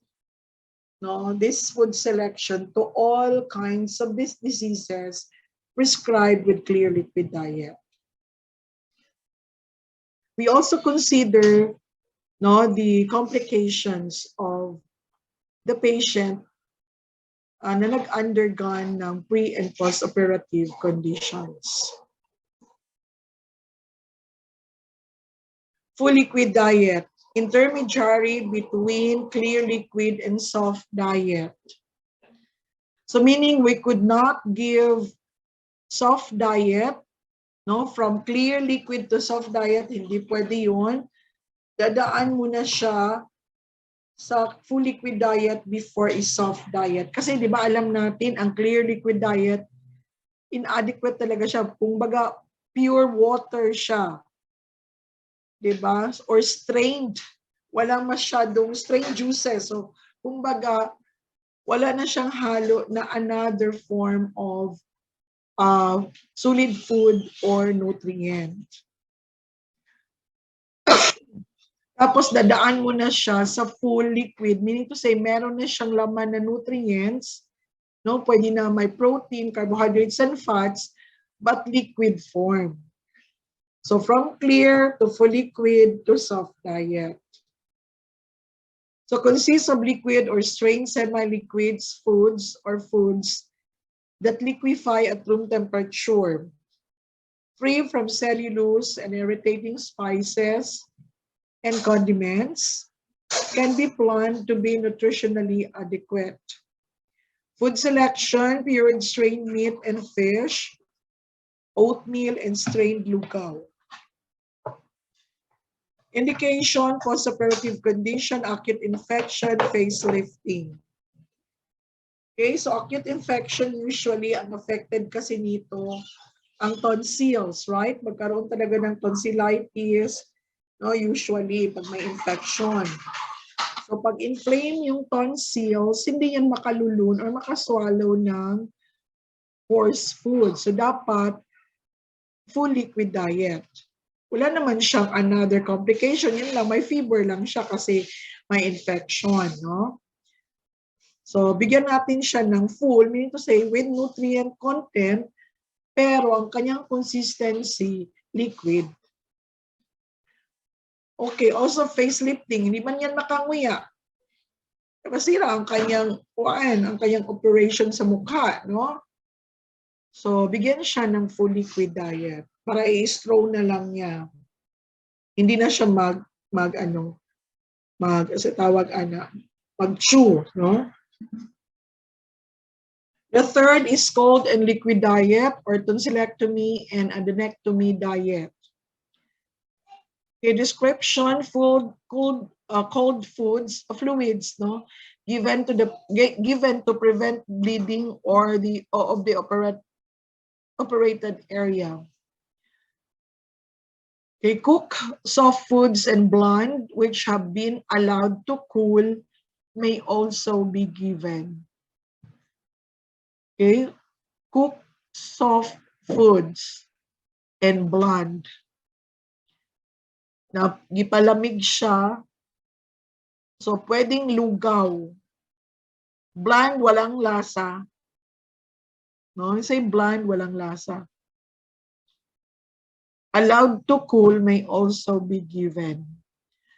food selection to all kinds of these diseases prescribed with clear liquid diet. We also consider the complications of the patient na nag-undergone ng pre- and post-operative conditions. Full liquid diet, intermediary between clear liquid and soft diet. So meaning we could not give soft diet, from clear liquid to soft diet, hindi pwede yun. Dadaan muna siya sa full liquid diet before is soft diet. Kasi di ba alam natin, ang clear liquid diet, inadequate talaga siya. Kung baga, pure water siya. Di ba? Or strained walang masyadong strain juices. So, kumbaga, wala na siyang halo na another form of solid food or nutrient. Tapos dadaan mo na siya sa full liquid, meaning to say meron na siyang laman na nutrients, no? Pwede na may protein, carbohydrates, and fats, but liquid form. So from clear to full liquid to soft diet. So consists of liquid or strained semi-liquids foods or foods that liquefy at room temperature, free from cellulose and irritating spices and condiments, can be planned to be nutritionally adequate. Food selection, pure and strained meat and fish, oatmeal and strained lugaw. Indication, post-operative condition, acute infection, facelifting. Okay, so acute infection usually ang affected kasi nito ang tonsils, right? Magkaroon talaga ng tonsillitis, no, usually pag may infection. So pag inflame yung tonsils, hindi yan makalulun or makaswallow ng coarse food. So dapat full liquid diet. Wala naman siyang another complication. Yun lang, may fever lang siya kasi may infection, no? So bigyan natin siya ng full, meaning to say with nutrient content, pero ang kanyang consistency, liquid. Okay, also facelifting, hindi man yan makanguya. Masira ang kanyang operation sa mukha, no? So, bigyan siya ng full liquid diet para i-straw na lang niya. Hindi na siya mag-chew, no? The third is cold and liquid diet or tonsillectomy and adenectomy diet. A description: cold foods, fluids, no, given to prevent bleeding or of the operated area. Okay, cook soft foods and bland which have been allowed to cool may also be given. Okay, cook soft foods and bland. Na gipalamig siya, so pwedeng lugaw. Bland, walang lasa. No, say bland, walang lasa. Allowed to cool may also be given.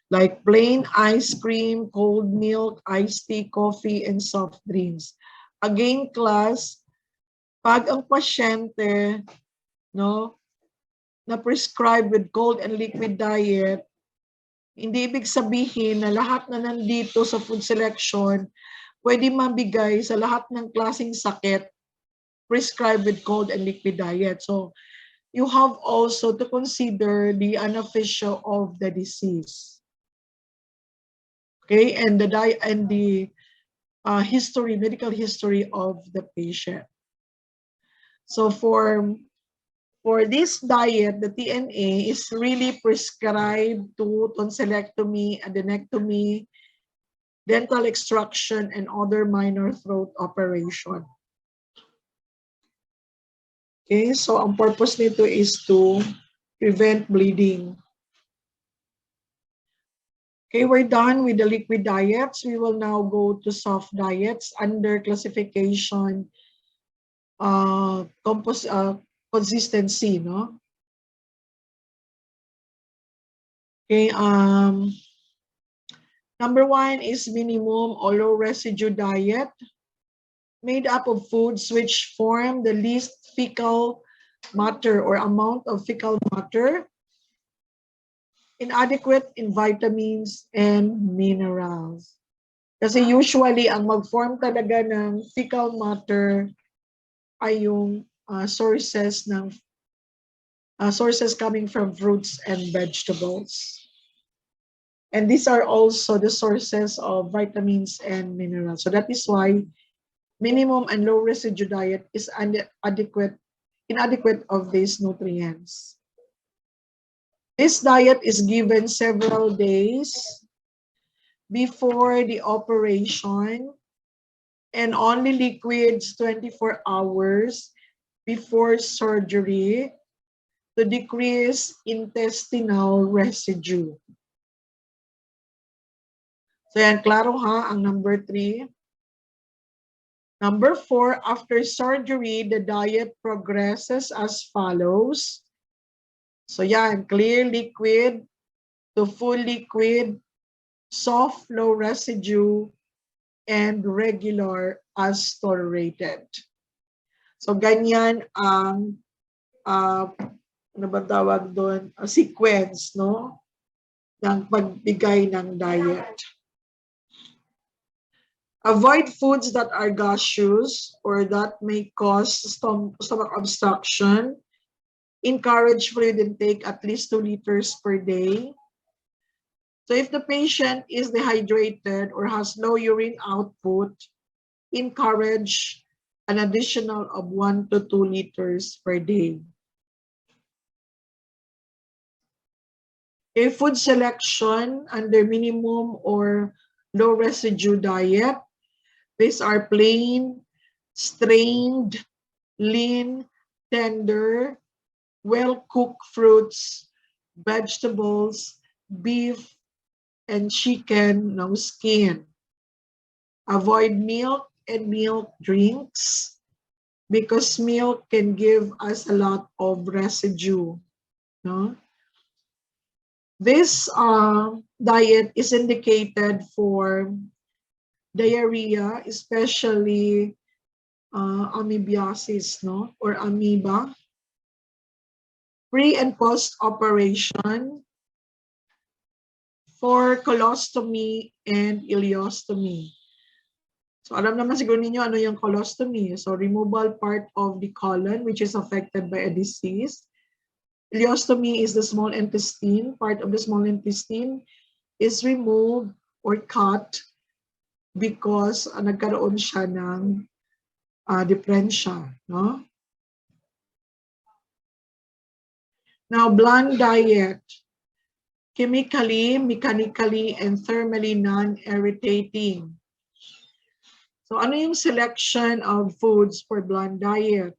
Like plain ice cream, cold milk, iced tea, coffee, and soft drinks. Again, class, pag ang pasyente, no, na prescribed with cold and liquid diet, hindi ibig sabihin na lahat na nandito sa food selection pwede mabigay sa lahat ng klaseng sakit prescribed with cold and liquid diet. So you have also to consider the unofficial of the disease. Okay, and the medical history of the patient. So for this diet, the TNA is really prescribed to tonsillectomy, adenectomy, dental extraction, and other minor throat operation. Okay, so ang purpose nito is to prevent bleeding. Okay, we're done with the liquid diets. We will now go to soft diets under classification consistency, no? Okay, number one is minimum or low residue diet, made up of foods which form the least fecal matter or amount of fecal matter, inadequate in vitamins and minerals. Kasi usually, ang mag-form talaga ng fecal matter ay yung sources coming from fruits and vegetables. And these are also the sources of vitamins and minerals. So that is why minimum and low residue diet is inadequate of these nutrients. This diet is given several days before the operation, and only liquids 24 hours before surgery to decrease intestinal residue. So yan, klaro ha, ang number 3. Number 4, after surgery, the diet progresses as follows. So yan, clear liquid to full liquid, soft low residue, and regular as tolerated. So ganyan ang ano ba tawag doon? Sequence, no? Ng pagbigay ng diet. Avoid foods that are gaseous or that may cause stomach obstruction. Encourage fluid intake at least 2 liters per day. So if the patient is dehydrated or has low urine output, encourage an additional of 1 to 2 liters per day. Okay, food selection under minimum or low residue diet. These are plain, strained, lean, tender, well-cooked fruits, vegetables, beef, and chicken, no skin. Avoid milk and milk drinks because milk can give us a lot of residue. No? This diet is indicated for diarrhea, especially amoebiasis, no, or amoeba. Pre and post operation, for colostomy and ileostomy. So alam naman siguro ninyo ano yung colostomy. So removal part of the colon which is affected by a disease. Ileostomy is the small intestine. Part of the small intestine is removed or cut because nagkaroon siya ng depresya, no? Now, bland diet. Chemically, mechanically, and thermally non-irritating. So ano yung selection of foods for bland diet?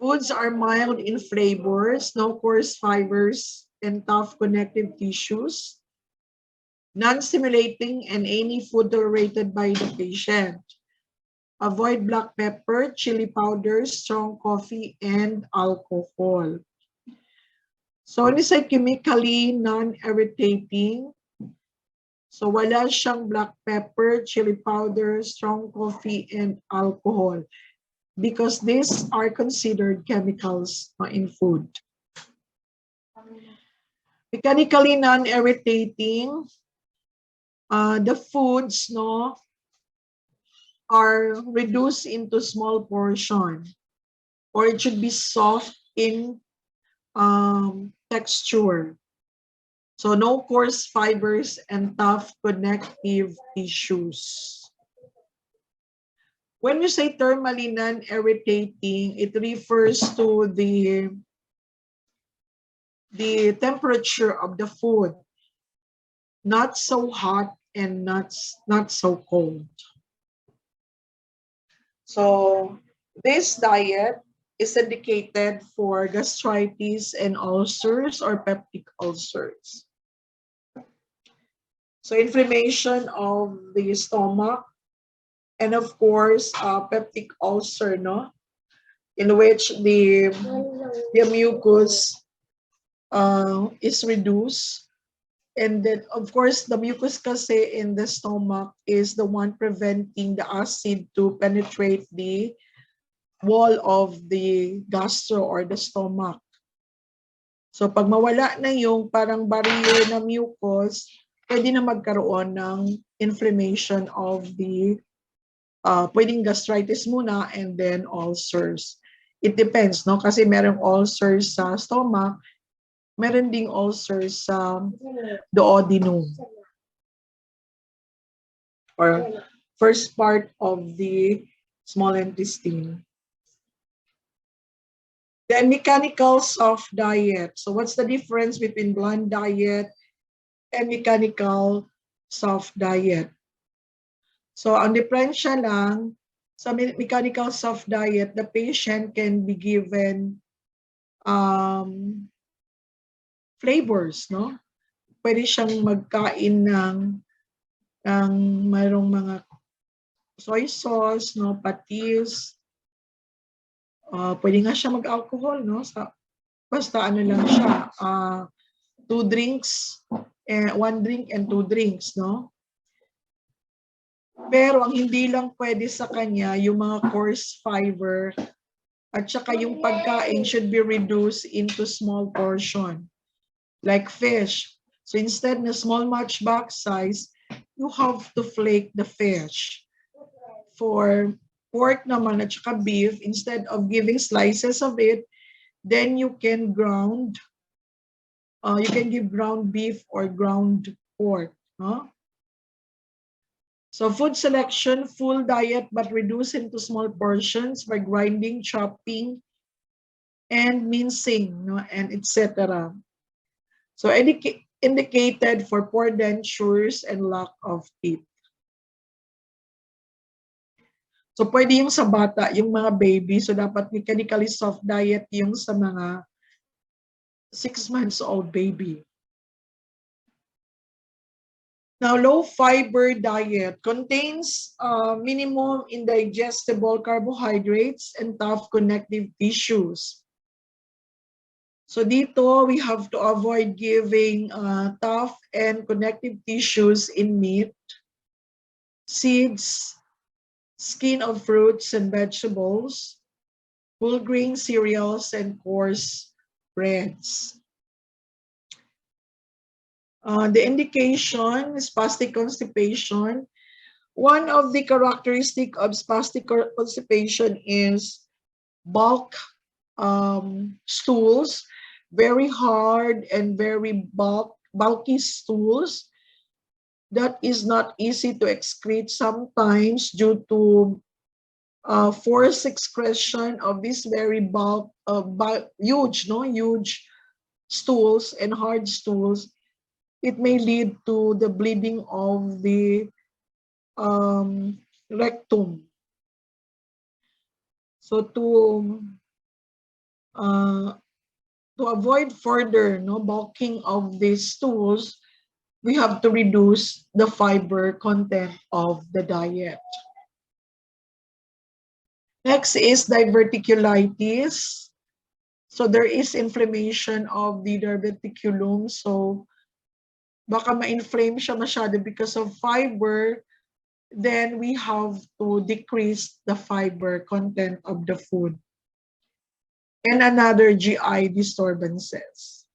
Foods are mild in flavors, no coarse fibers, and tough connective tissues. Non-stimulating and any food tolerated by the patient. Avoid black pepper, chili powder, strong coffee, and alcohol. So, when you say chemically non-irritating, so wala siyang black pepper, chili powder, strong coffee, and alcohol because these are considered chemicals in food. Mechanically non-irritating, the foods no are reduced into small portion, or it should be soft in texture. So no coarse fibers and tough connective tissues. When we say thermally non-irritating, it refers to the temperature of the food. Not so hot and not so cold. So this diet is indicated for gastritis and ulcers or peptic ulcers. So inflammation of the stomach, and of course, peptic ulcer, no? In which the mucus is reduced. And then, of course, the mucus kasi in the stomach is the one preventing the acid to penetrate the wall of the gastro or the stomach. So pag mawala na yung parang barrier na mucus, pwede na magkaroon ng inflammation of the, pwedeng gastritis muna and then ulcers. It depends, no? Kasi merong ulcers sa stomach, meron ding ulcers sa duodenum or first part of the small intestine. Then mechanical soft diet. So what's the difference between bland diet and mechanical soft diet. So ang diferensya lang, sa mechanical soft diet, the patient can be given flavors, no? Pwede siyang magkain ng mayroong mga soy sauce, no, patis. Pwede nga siya mag-alcohol, no? Basta ano lang siya, 2 drinks, 1 drink and 2 drinks, no? Pero ang hindi lang pwede sa kanya, yung mga coarse fiber at saka yung pagkain should be reduced into small portion, like fish. So instead na small matchbox size, you have to flake the fish. For pork naman at saka beef, instead of giving slices of it, then you can give ground beef or ground pork. Huh? So food selection, full diet but reduced into small portions by grinding, chopping, and mincing, no, and etc. So indicated for poor dentures and lack of teeth. So pwede yung sa bata, yung mga baby, so dapat mechanically soft diet yung sa mga 6 months old baby. Now, low fiber diet contains minimum indigestible carbohydrates and tough connective tissues. So dito, we have to avoid giving tough and connective tissues in meat, seeds, skin of fruits and vegetables, whole grain cereals, and coarse breads. The indication is spastic constipation. One of the characteristics of spastic constipation is bulk stools, very hard and very bulky stools that is not easy to excrete sometimes due to forced excretion of this very huge stools and hard stools. It may lead to the bleeding of the rectum. So to avoid further bulking of these stools, we have to reduce the fiber content of the diet. Next is diverticulitis. So there is inflammation of the diverticulum. So baka ma-inflame siya masyado because of fiber, then we have to decrease the fiber content of the food. And another GI disturbances.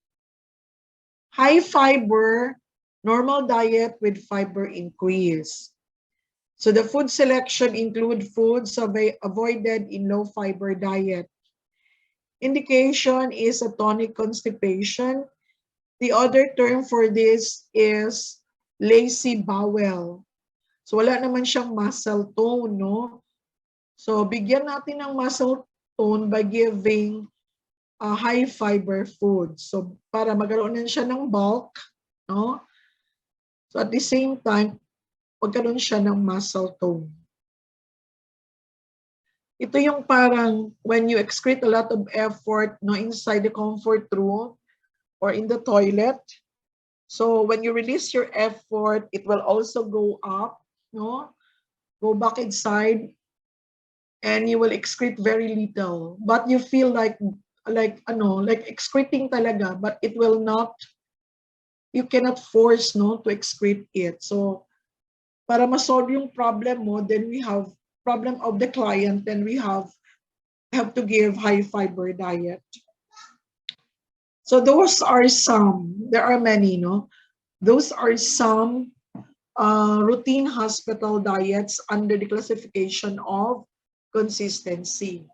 High fiber, normal diet with fiber increase. So the food selection include foods avoided in low fiber diet. Indication is atonic constipation. The other term for this is lazy bowel. So wala naman siyang muscle tone, no? So bigyan natin ng muscle tone by giving high fiber food. So para magkaroon din siya ng bulk, no? So at the same time, magkaroon siya ng muscle tone. Ito yung parang when you excrete a lot of effort, no, inside the comfort room or in the toilet. So when you release your effort, it will also go up, no? Go back inside, and you will excrete very little. But you feel like excreting talaga, but it will not. You cannot force, no, to excrete it. So para ma-solve yung problem mo, then we have problem of the client, then we have to give high fiber diet. So those are some, there are many, no? Those are some routine hospital diets under the classification of consistency.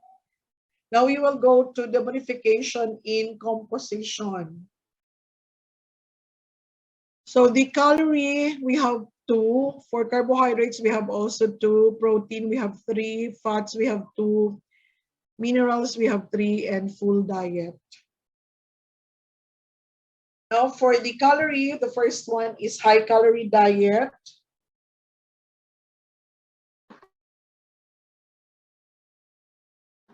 Now we will go to the modification in composition. So the calorie, we have 2. For carbohydrates, we have also 2. Protein, we have 3. Fats, we have 2. Minerals, we have 3. And full diet. Now for the calorie, the first one is high calorie diet.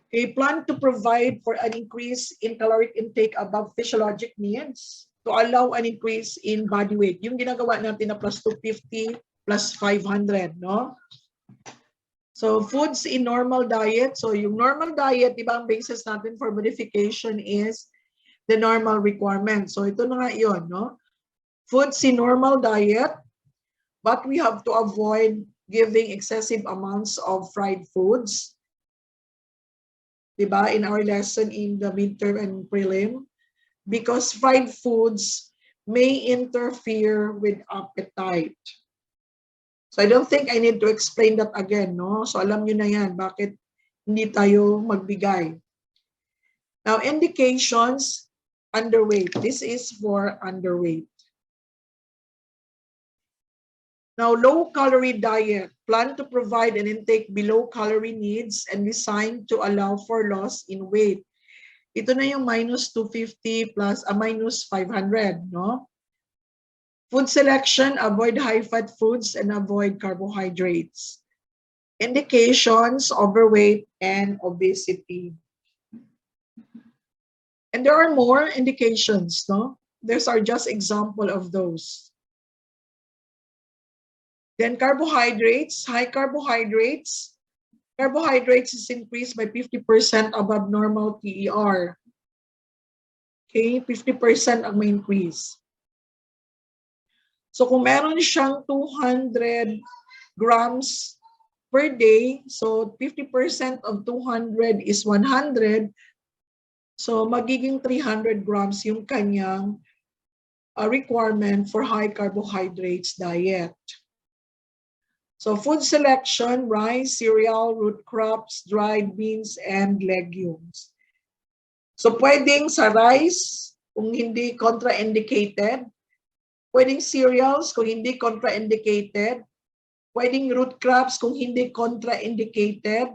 Okay, plan to provide for an increase in caloric intake above physiologic needs to allow an increase in body weight. Yung ginagawa natin na plus 250 plus 500, no? So foods in normal diet. So yung normal diet, di ba ang basis natin for modification is the normal requirement. So ito na nga yun, no? Foods in normal diet, but we have to avoid giving excessive amounts of fried foods. Diba, in our lesson in the midterm and prelim, because fried foods may interfere with appetite. So I don't think I need to explain that again, no? So alam nyo na yan, bakit hindi tayo magbigay. Now, indications, underweight. This is for underweight. Now, low-calorie diet. Plan to provide an intake below calorie needs and designed to allow for loss in weight. Ito na yung minus 250 plus minus 500, no? Food selection, avoid high-fat foods and avoid carbohydrates. Indications, overweight and obesity. And there are more indications, no? These are just example of those. Then carbohydrates, high carbohydrates. Carbohydrates is increased by 50% above normal TER. Okay, 50% ang may increase. So kung meron siyang 200 grams per day, so 50% of 200 is 100. So magiging 300 grams yung kanyang requirement for high carbohydrates diet. So food selection, rice, cereal, root crops, dried beans, and legumes. So pwedeng sa rice, kung hindi contraindicated. Pwedeng cereals, kung hindi contraindicated. Pwedeng root crops, kung hindi contraindicated.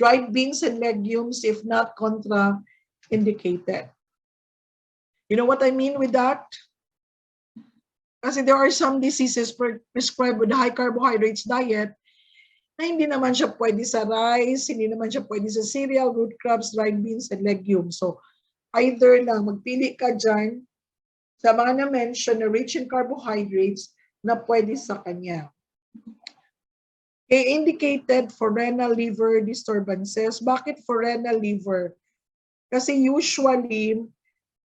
Dried beans and legumes, if not contraindicated. You know what I mean with that? Kasi there are some diseases prescribed with high carbohydrates diet na hindi naman siya pwede sa rice, hindi naman siya pwede sa cereal, root crops, dried beans, and legumes. So, either lang magpili ka dyan sa mga na-mention na rich in carbohydrates na pwede sa kanya. Okay, indicated for renal liver disturbances. Bakit for renal liver? Kasi usually,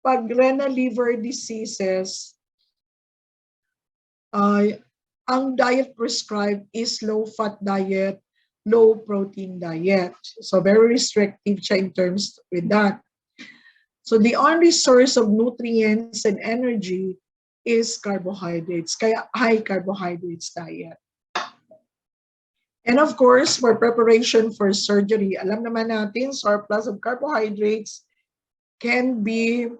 pag renal liver diseases, ang diet prescribed is low-fat diet, low-protein diet. So very restrictive siya in terms with that. So the only source of nutrients and energy is carbohydrates, kaya high carbohydrates diet. And of course, for preparation for surgery, alam naman natin, surplus of carbohydrates can be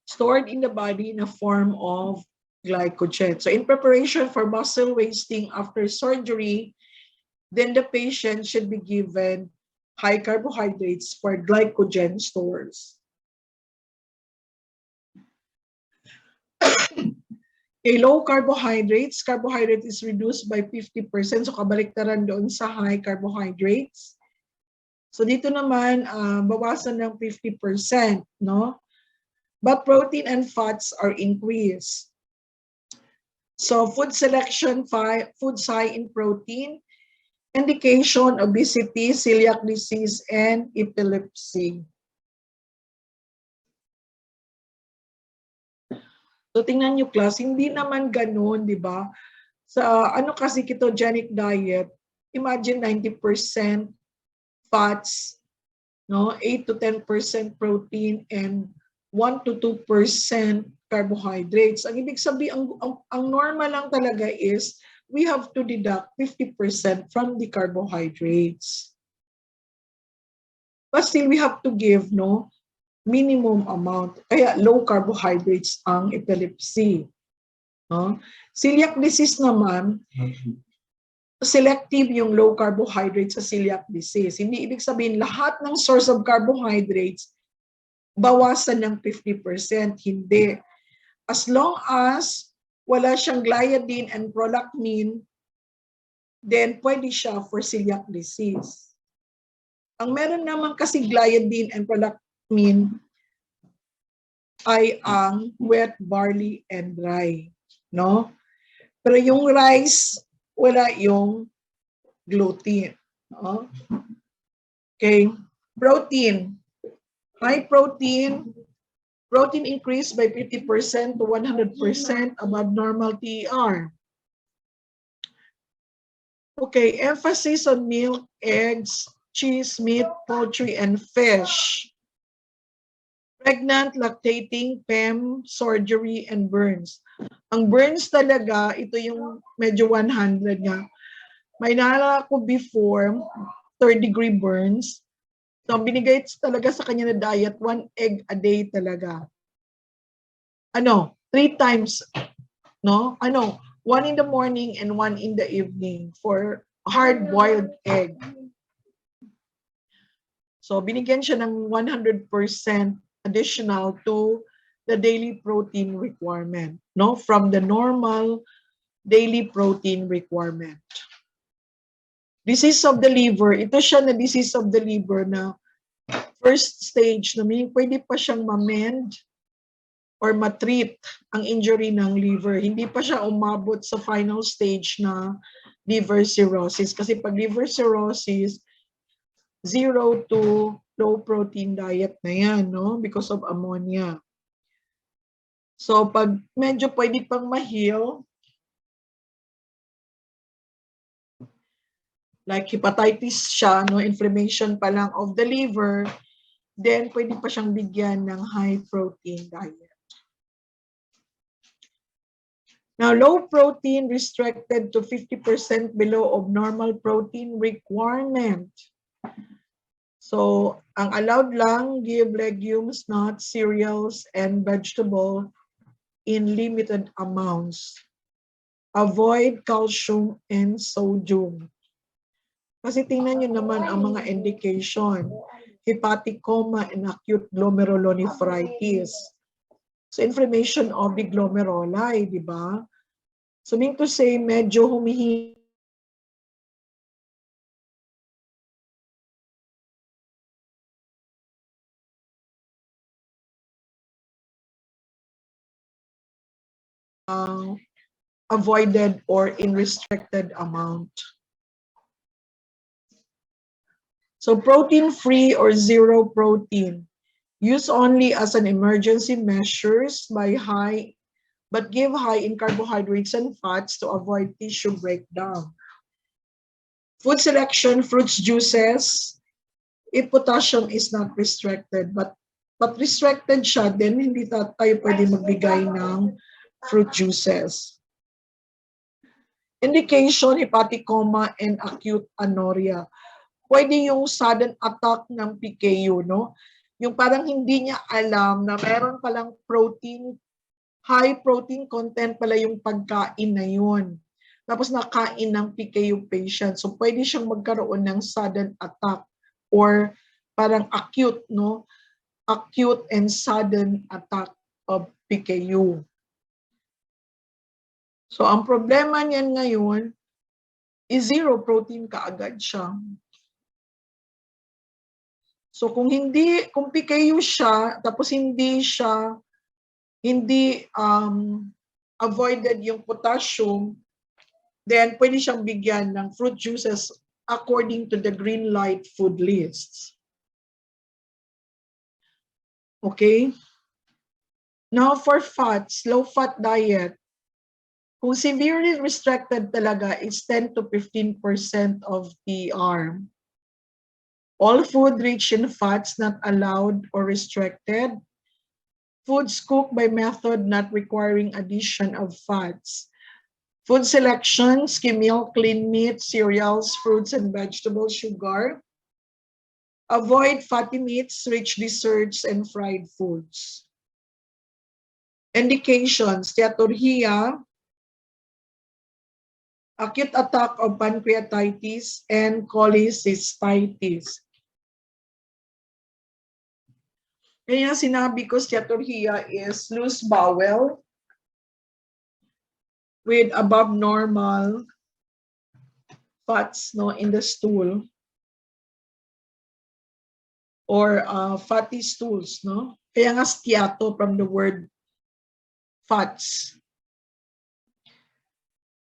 stored in the body in a form of glycogen. So in preparation for muscle wasting after surgery, then the patient should be given high carbohydrates for glycogen stores. A low carbohydrates, carbohydrate is reduced by 50%. So kabaliktaran doon sa high carbohydrates. So dito naman, bawasan ng 50%, no? But protein and fats are increased. So food selection, foods high in protein, indication, obesity, celiac disease, and epilepsy. So tingnan nyo class, hindi naman ganun, di ba? Sa ano kasi ketogenic diet, imagine 90% fats, no? 8 to 10% protein, and 1 to 2% carbohydrates. Ang ibig sabihin, ang normal lang talaga is we have to deduct 50% from the carbohydrates. But still, we have to give minimum amount. Kaya low carbohydrates ang epilepsy. No? Celiac disease naman, selective yung low carbohydrates sa celiac disease. Hindi ibig sabihin lahat ng source of carbohydrates bawasan ng 50%. Hindi. As long as wala siyang gliadin and prolactin, then pwede siya for celiac disease. Ang meron naman kasi gliadin and prolactin ay ang wet barley and rye, no? Pero yung rice, wala yung gluten, no? Okay, protein. High protein, protein increased by 50% to 100% above normal TER. Okay, emphasis on milk, eggs, cheese, meat, poultry, and fish. Pregnant, lactating, PEM, surgery, and burns. Ang burns talaga, ito yung medyo 100 nga. May naalala ko before, 3rd-degree burns. So, binigay talaga sa kanya na diet, 1 egg a day talaga. 3 times, no? 1 in the morning and 1 in the evening for hard-boiled egg. So, binigyan siya ng 100% additional to the daily protein requirement, no? From the normal daily protein requirement. Disease of the liver, ito siya na disease of the liver na first stage, na pwede pa siyang ma-mend or ma-treat ang injury ng liver. Hindi pa siya umabot sa final stage na liver cirrhosis. Kasi pag liver cirrhosis, 0 to low protein diet na yan, no? Because of ammonia. So pag medyo pwede pang ma-heal, like hepatitis siya, no, inflammation pa lang of the liver, then pwede pa siyang bigyan ng high protein diet. Now, low protein restricted to 50% below of normal protein requirement. So, ang allowed lang, give legumes, nuts, cereals, and vegetable in limited amounts. Avoid calcium and sodium. Kasi tingnan nyo naman ang mga indication. Hepatic coma and acute glomerulonephritis. So, inflammation of the glomeruli, di ba? So, meaning to say, medyo humihingi avoided or in restricted amount. So, protein-free or zero protein. Use only as an emergency measures but give high in carbohydrates and fats to avoid tissue breakdown. Food selection, fruits, juices, if potassium is not restricted, but restricted siya, then hindi tayo pwede magbigay ng fruit juices. Indication, hepatic coma and acute anuria. Pwede yung sudden attack ng PKU, no? Yung parang hindi niya alam na meron palang protein, high protein content pala yung pagkain na yun. Tapos nakain ng PKU patient. So pwede siyang magkaroon ng sudden attack or parang acute, no? Acute and sudden attack of PKU. So ang problema niyan ngayon is zero protein kaagad siya. So kung PKU siya, tapos hindi avoided yung potassium, then pwede siyang bigyan ng fruit juices according to the green light food lists. Okay? Now for fats, low fat diet, kung severely restricted talaga, it's 10 to 15% of TR. All food rich in fats not allowed or restricted. Foods cooked by method not requiring addition of fats. Food selection, skim milk, clean meat, cereals, fruits and vegetables, sugar. Avoid fatty meats, rich desserts, and fried foods. Indications, steatorrhea, acute attack of pancreatitis, and cholecystitis. Kaya sinabi ko steatorrhea is loose bowel with above normal fats, no, in the stool, or fatty stools, no? Kaya nga steato from the word fats.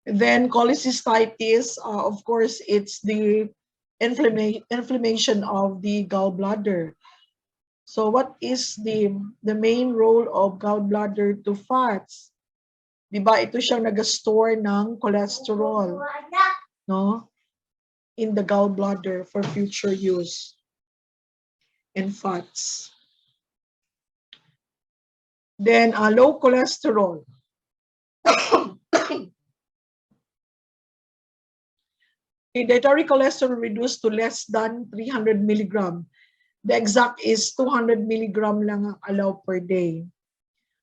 Then cholecystitis, of course, it's the inflammation of the gallbladder. So what is the main role of gallbladder to fats? Diba ito siyang nag-store ng cholesterol, no? In the gallbladder for future use and fats. Then low cholesterol. Dietary cholesterol reduced to less than 300 milligram. The exact is 200 milligram lang ang allowed per day.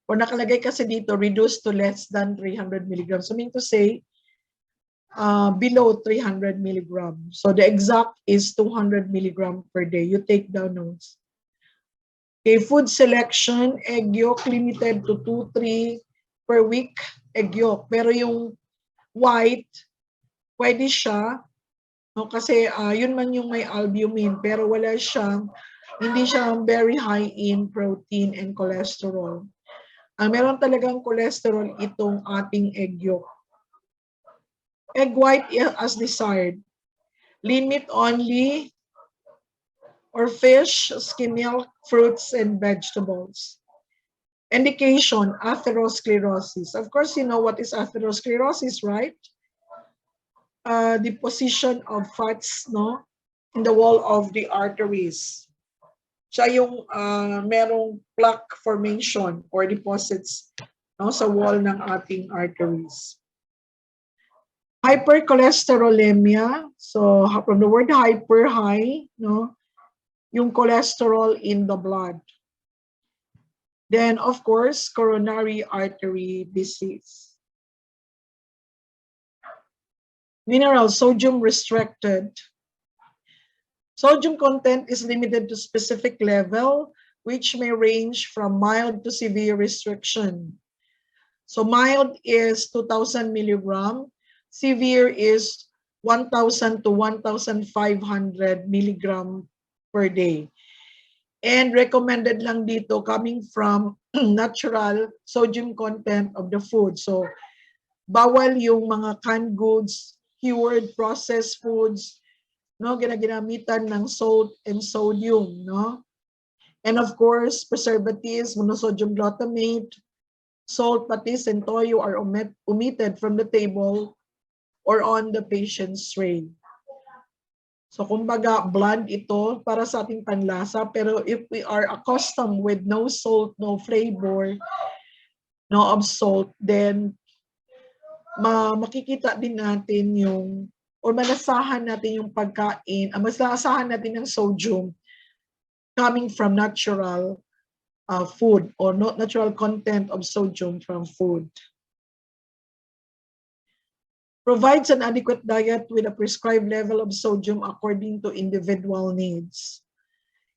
Or nakalagay kasi dito, reduced to less than 300 milligrams. So mean to say, below 300 milligram. So the exact is 200 milligram per day. You take down notes. Okay, food selection, egg yolk limited to 2-3 per week, egg yolk. Pero yung white, pwede siya, no, kasi yun man yung may albumin, pero wala siyang, hindi siya very high in protein and cholesterol. Meron talagang cholesterol itong ating egg yolk. Egg white as desired. Limit only or fish, skim milk, fruits, and vegetables. Indication, atherosclerosis. Of course, you know what is atherosclerosis, right? The position of fats, no, in the wall of the arteries. Siya yung merong plaque formation or deposits, no, sa wall ng ating arteries. Hypercholesterolemia. So from the word hyper, high, no, yung cholesterol in the blood. Then, of course, coronary artery disease. Mineral, sodium restricted. Sodium content is limited to specific level, which may range from mild to severe restriction. So mild is 2,000 milligram, severe is 1,000 to 1,500 milligram per day. And recommended lang dito coming from natural sodium content of the food. So bawal yung mga canned goods, cured, processed foods, no, ginagamitan ng salt and sodium, no? And of course, preservatives, monosodium glutamate, salt, patis, and toyo are omitted from the table or on the patient's tray. So kumbaga, bland ito para sa ating panlasa, pero if we are accustomed with no salt, no flavor, no of salt, then makikita din natin yung, or malasahan natin yung pagkain, malasahan natin ng sodium coming from natural food or not natural content of sodium from food. Provides an adequate diet with a prescribed level of sodium according to individual needs.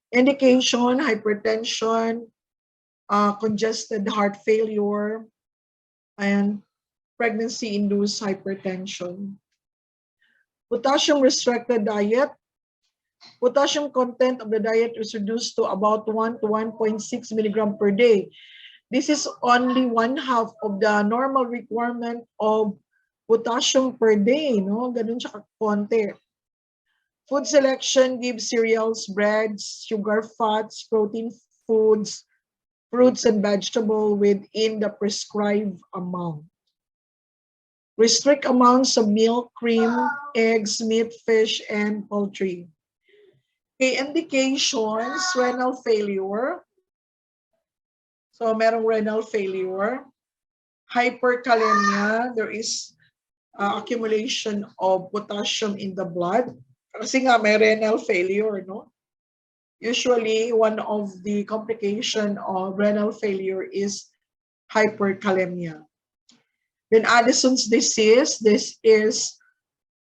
Indication, hypertension, congested heart failure, and pregnancy-induced hypertension. Potassium restricted diet. Potassium content of the diet is reduced to about 1 to 1.6 milligram per day. This is only 1/2 of the normal requirement of potassium per day, no? Ganun siya konti. Food selection gives cereals, breads, sugar, fats, protein foods, fruits, and vegetable within the prescribed amount. Restrict amounts of milk, cream, eggs, meat, fish, and poultry. Okay, indications, renal failure. So, merong renal failure. Hyperkalemia, there is accumulation of potassium in the blood. Kasi nga may renal failure, no? Usually, one of the complication of renal failure is hyperkalemia. Then Addison's disease, this is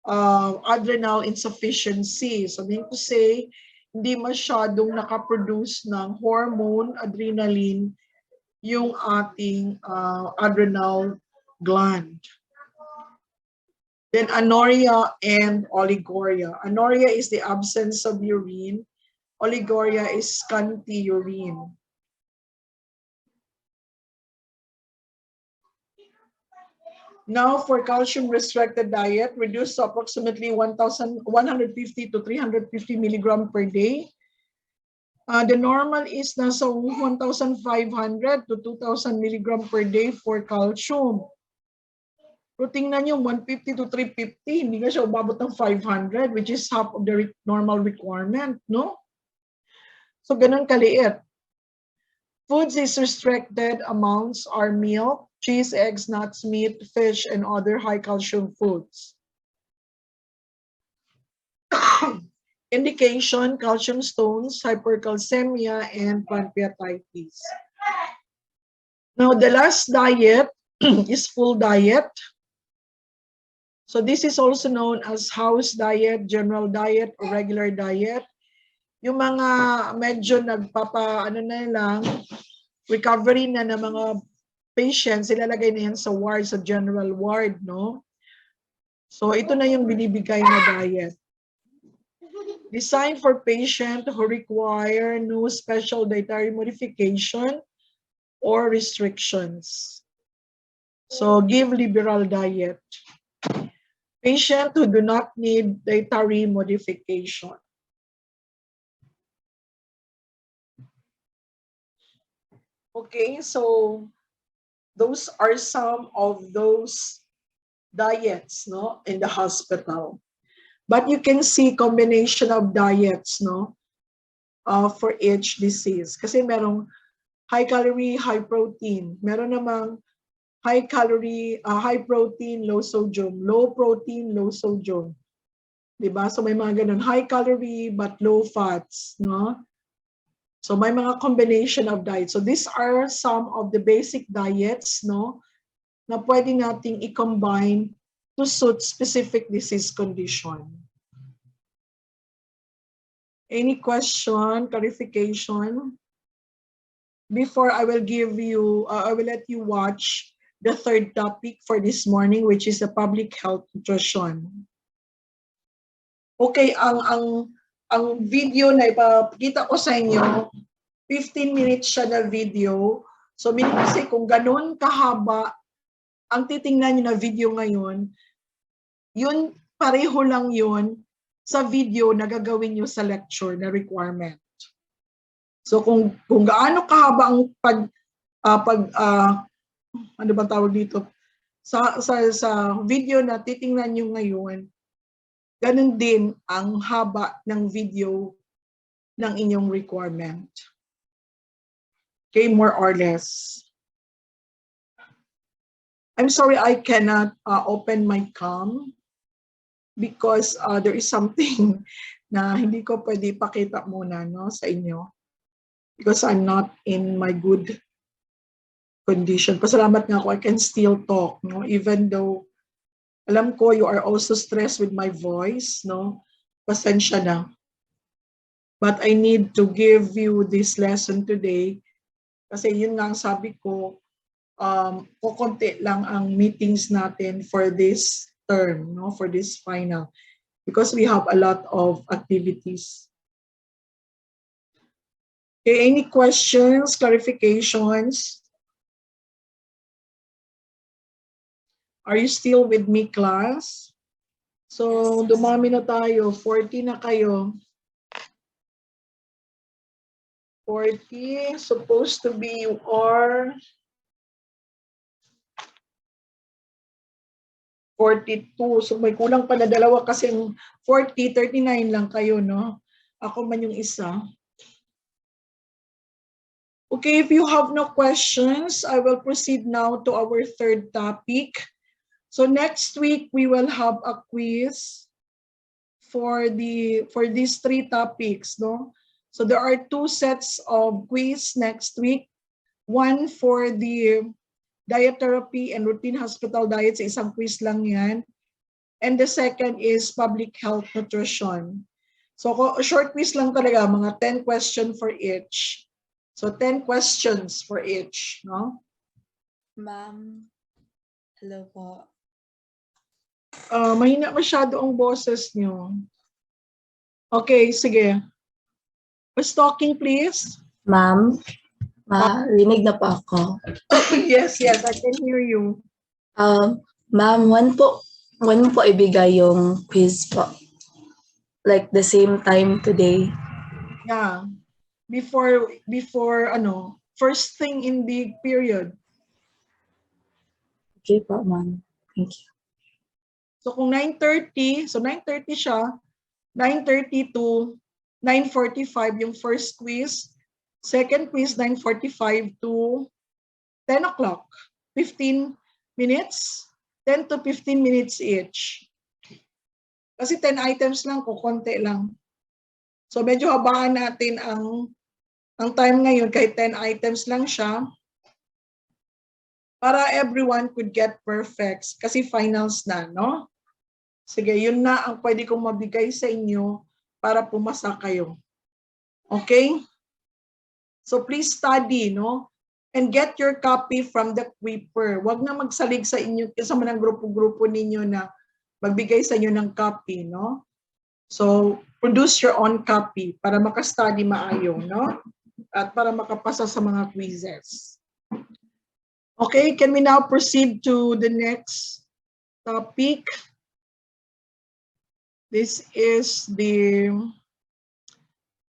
adrenal insufficiency. So meaning to say, hindi masyadong nakaproduce ng hormone, adrenaline, yung ating adrenal gland. Then anuria and oliguria. Anuria is the absence of urine. Oliguria is scanty urine. Now, for calcium-restricted diet, reduce to approximately 1,150 to 350 milligram per day. The normal is nasa 1,500 to 2,000 milligram per day for calcium. Pero tingnan nyo, 150 to 350, hindi nga siya umabot ng 500, which is half of the normal requirement, no? So, ganun kaliit. Foods is restricted amounts are milk, cheese, eggs, nuts, meat, fish, and other high calcium foods. Indication, calcium stones, hypercalcemia, and pancreatitis. Now, the last diet is full diet. So this is also known as house diet, general diet, or regular diet. Yung mga medyo recovery na ng mga patients, ilalagay na yan sa ward, sa general ward, no? So ito na yung binibigay na diet. Designed for patients who require no special dietary modification or restrictions. So give liberal diet. Patients who do not need dietary modification. Okay, so those are some of those diets, no, in the hospital. But you can see combination of diets, no, for each disease. Kasi merong high calorie, high protein. Meron namang high calorie, high protein, low sodium. Low protein, low sodium. Diba? So may mga ganun. High calorie but low fats, no? So may mga combination of diets. So these are some of the basic diets, no, na pwede nating i-combine to suit specific disease condition. Any question, clarification? Before I will give you, I will let you watch the third topic for this morning, which is the public health nutrition. Okay, ang video na ipapakita ko sa inyo, 15 minutes siya na video. So, meaning kasi kung ganun kahaba, ang titingnan nyo na video ngayon, yun, pareho lang yun sa video na gagawin nyo sa lecture na requirement. So, kung gaano kahaba ang ano ba tawag dito? Sa video na titingnan nyo ngayon, ganun din ang haba ng video ng inyong requirement. Okay, more or less. I'm sorry I cannot open my cam because there is something na hindi ko pwede ipakita muna, no, sa inyo. Because I'm not in my good condition. Pasalamat nga ako, I can still talk, no, even though alam ko you are also stressed with my voice, no? Pasensya na. But I need to give you this lesson today kasi yun nga ang sabi ko, kukunti lang ang meetings natin for this term, no? For this final. Because we have a lot of activities. Okay, any questions, clarifications? Are you still with me, class? So, dumami na tayo. 40 na kayo. 40. Supposed to be you are 42. So, may kulang pa na dalawa kasi 40, 39 lang kayo, no? Ako man yung isa. Okay, if you have no questions, I will proceed now to our third topic. So next week we will have a quiz for these three topics, no? So there are two sets of quiz next week. One for the diet therapy and routine hospital diets, isang quiz lang yan. And the second is public health nutrition. So short quiz lang talaga, mga 10 question for each. So 10 questions for each, no? Ma'am, hello po. Mahina masyado ang boses niyo. Okay, sige. Who's talking, please? Ma'am, marinig na po ako. Yes, I can hear you. Ma'am, one mo po ibigay yung quiz po. Like the same time today. Yeah. Before first thing in the period. Okay po, ma'am. Thank you. So kung 9:30, so 9:30 siya, 9:30 to 9:45 yung first quiz. Second quiz, 9:45 to 10 o'clock. 15 minutes, 10 to 15 minutes each. Kasi 10 items lang, konti lang. So medyo habaan natin ang time ngayon kahit 10 items lang siya para everyone could get perfects kasi finals na, no? Sige, yun na ang pwede kong mabigay sa inyo para pumasa kayo. Okay? So please study, no? And get your copy from the Quipper. Huwag na magsalig sa inyo, kasama ng grupo-grupo ninyo na magbigay sa inyo ng copy, no? So, produce your own copy para makastudy maayo, no? At para makapasa sa mga quizzes. Okay, can we now proceed to the next topic? This is the,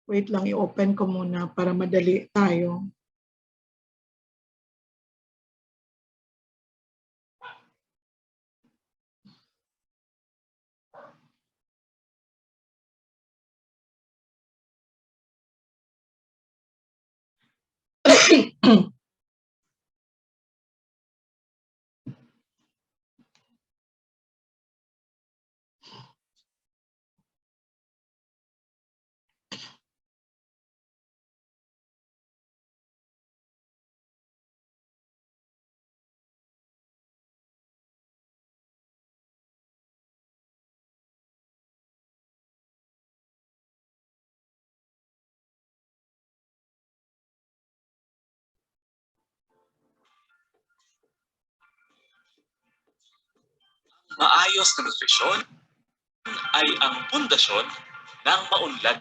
wait lang, i-open ko muna para madali tayo. Maayos na nutrisyon ay ang pundasyon ng maunlad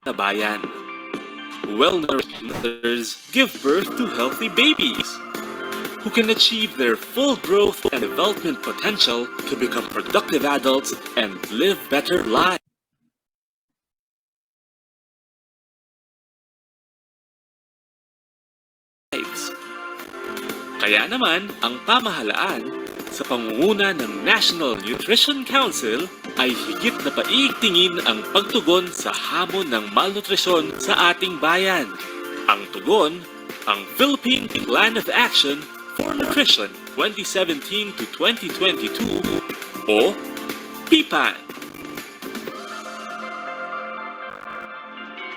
na bayan. Well-nourished mothers give birth to healthy babies who can achieve their full growth and development potential to become productive adults and live better lives. Kaya naman, ang pamahalaan sa pangunguna ng National Nutrition Council ay higit na paigtingin ang pagtugon sa hamon ng malnutrisyon sa ating bayan. Ang tugon, ang Philippine Plan of Action for Nutrition 2017 to 2022 o PPAN.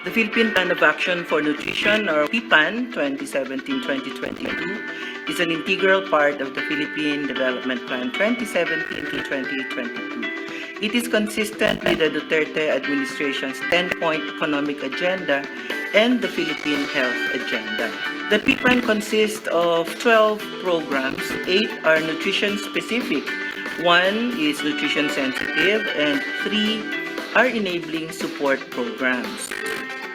The Philippine Plan of Action for Nutrition, or PPAN 2017-2022, is an integral part of the Philippine Development Plan 2017 to 2022. It is consistent with the Duterte administration's 10-point economic agenda and the Philippine Health Agenda. The PPAN consists of 12 programs. 8 are nutrition-specific, 1 is nutrition-sensitive, and 3 are enabling support programs.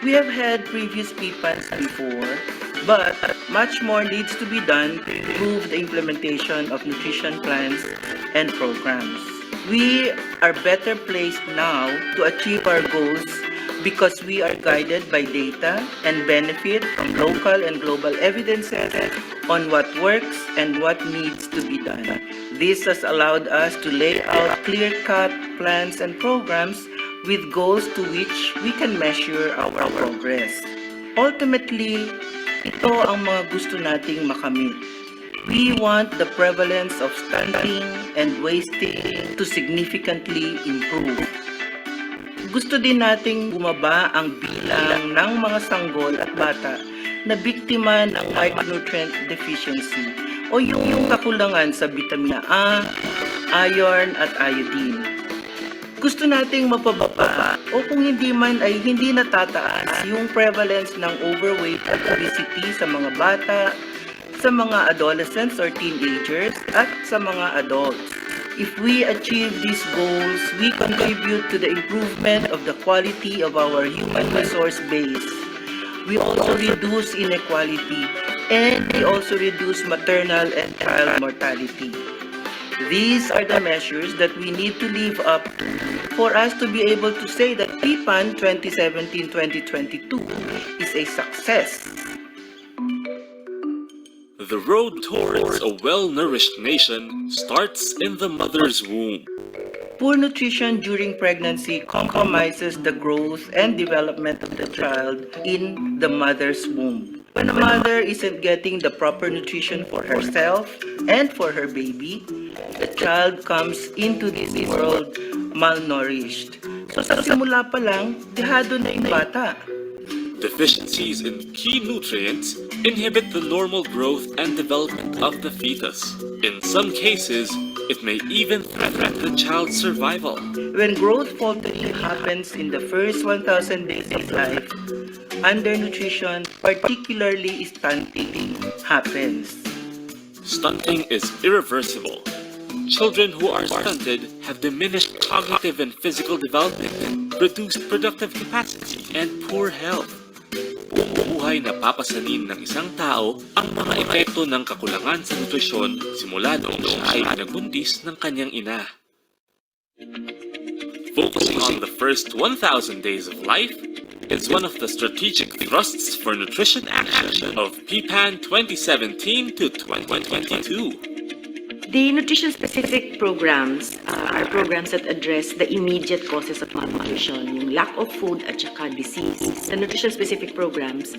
We have had previous PPANs before, but much more needs to be done to improve the implementation of nutrition plans and programs. We are better placed now to achieve our goals because we are guided by data and benefit from local and global evidences on what works and what needs to be done. This has allowed us to lay out clear-cut plans and programs with goals to which we can measure our progress. Ultimately, ito ang mga gusto nating makamit. We want the prevalence of stunting and wasting to significantly improve. Gusto din nating bumaba ang bilang ng mga sanggol at bata na biktima ng micronutrient deficiency o yung kakulangan sa vitamina A, iron at iodine. Gusto nating mapababa o kung hindi man ay hindi natataas yung prevalence ng overweight at obesity sa mga bata, sa mga adolescents or teenagers at sa mga adults. If we achieve these goals, we contribute to the improvement of the quality of our human resource base. We also reduce inequality and we also reduce maternal and child mortality. These are the measures that we need to live up to for us to be able to say that PPAN 2017-2022 is a success. The road towards a well-nourished nation starts in the mother's womb. Poor nutrition during pregnancy compromises the growth and development of the child in the mother's womb. When a mother isn't getting the proper nutrition for herself and for her baby, the child comes into this world malnourished. So sa simula pa lang, dehado na yung bata. Deficiencies in key nutrients inhibit the normal growth and development of the fetus. In some cases, it may even threaten the child's survival. When growth faltering happens in the first 1,000 days of life, undernutrition, particularly stunting, happens. Stunting is irreversible. Children who are stunted have diminished cognitive and physical development, reduced productive capacity, and poor health. Buong buhay na papasanin ng isang tao ang mga epekto ng kakulangan sa nutrisyon simula noong siya ay nagbuntis ng kanyang ina. Focusing on the first 1,000 days of life is one of the strategic thrusts for nutrition action of PPAN 2017 to 2022. The nutrition-specific programs are programs that address the immediate causes of malnutrition, yung lack of food at saka disease. The nutrition-specific programs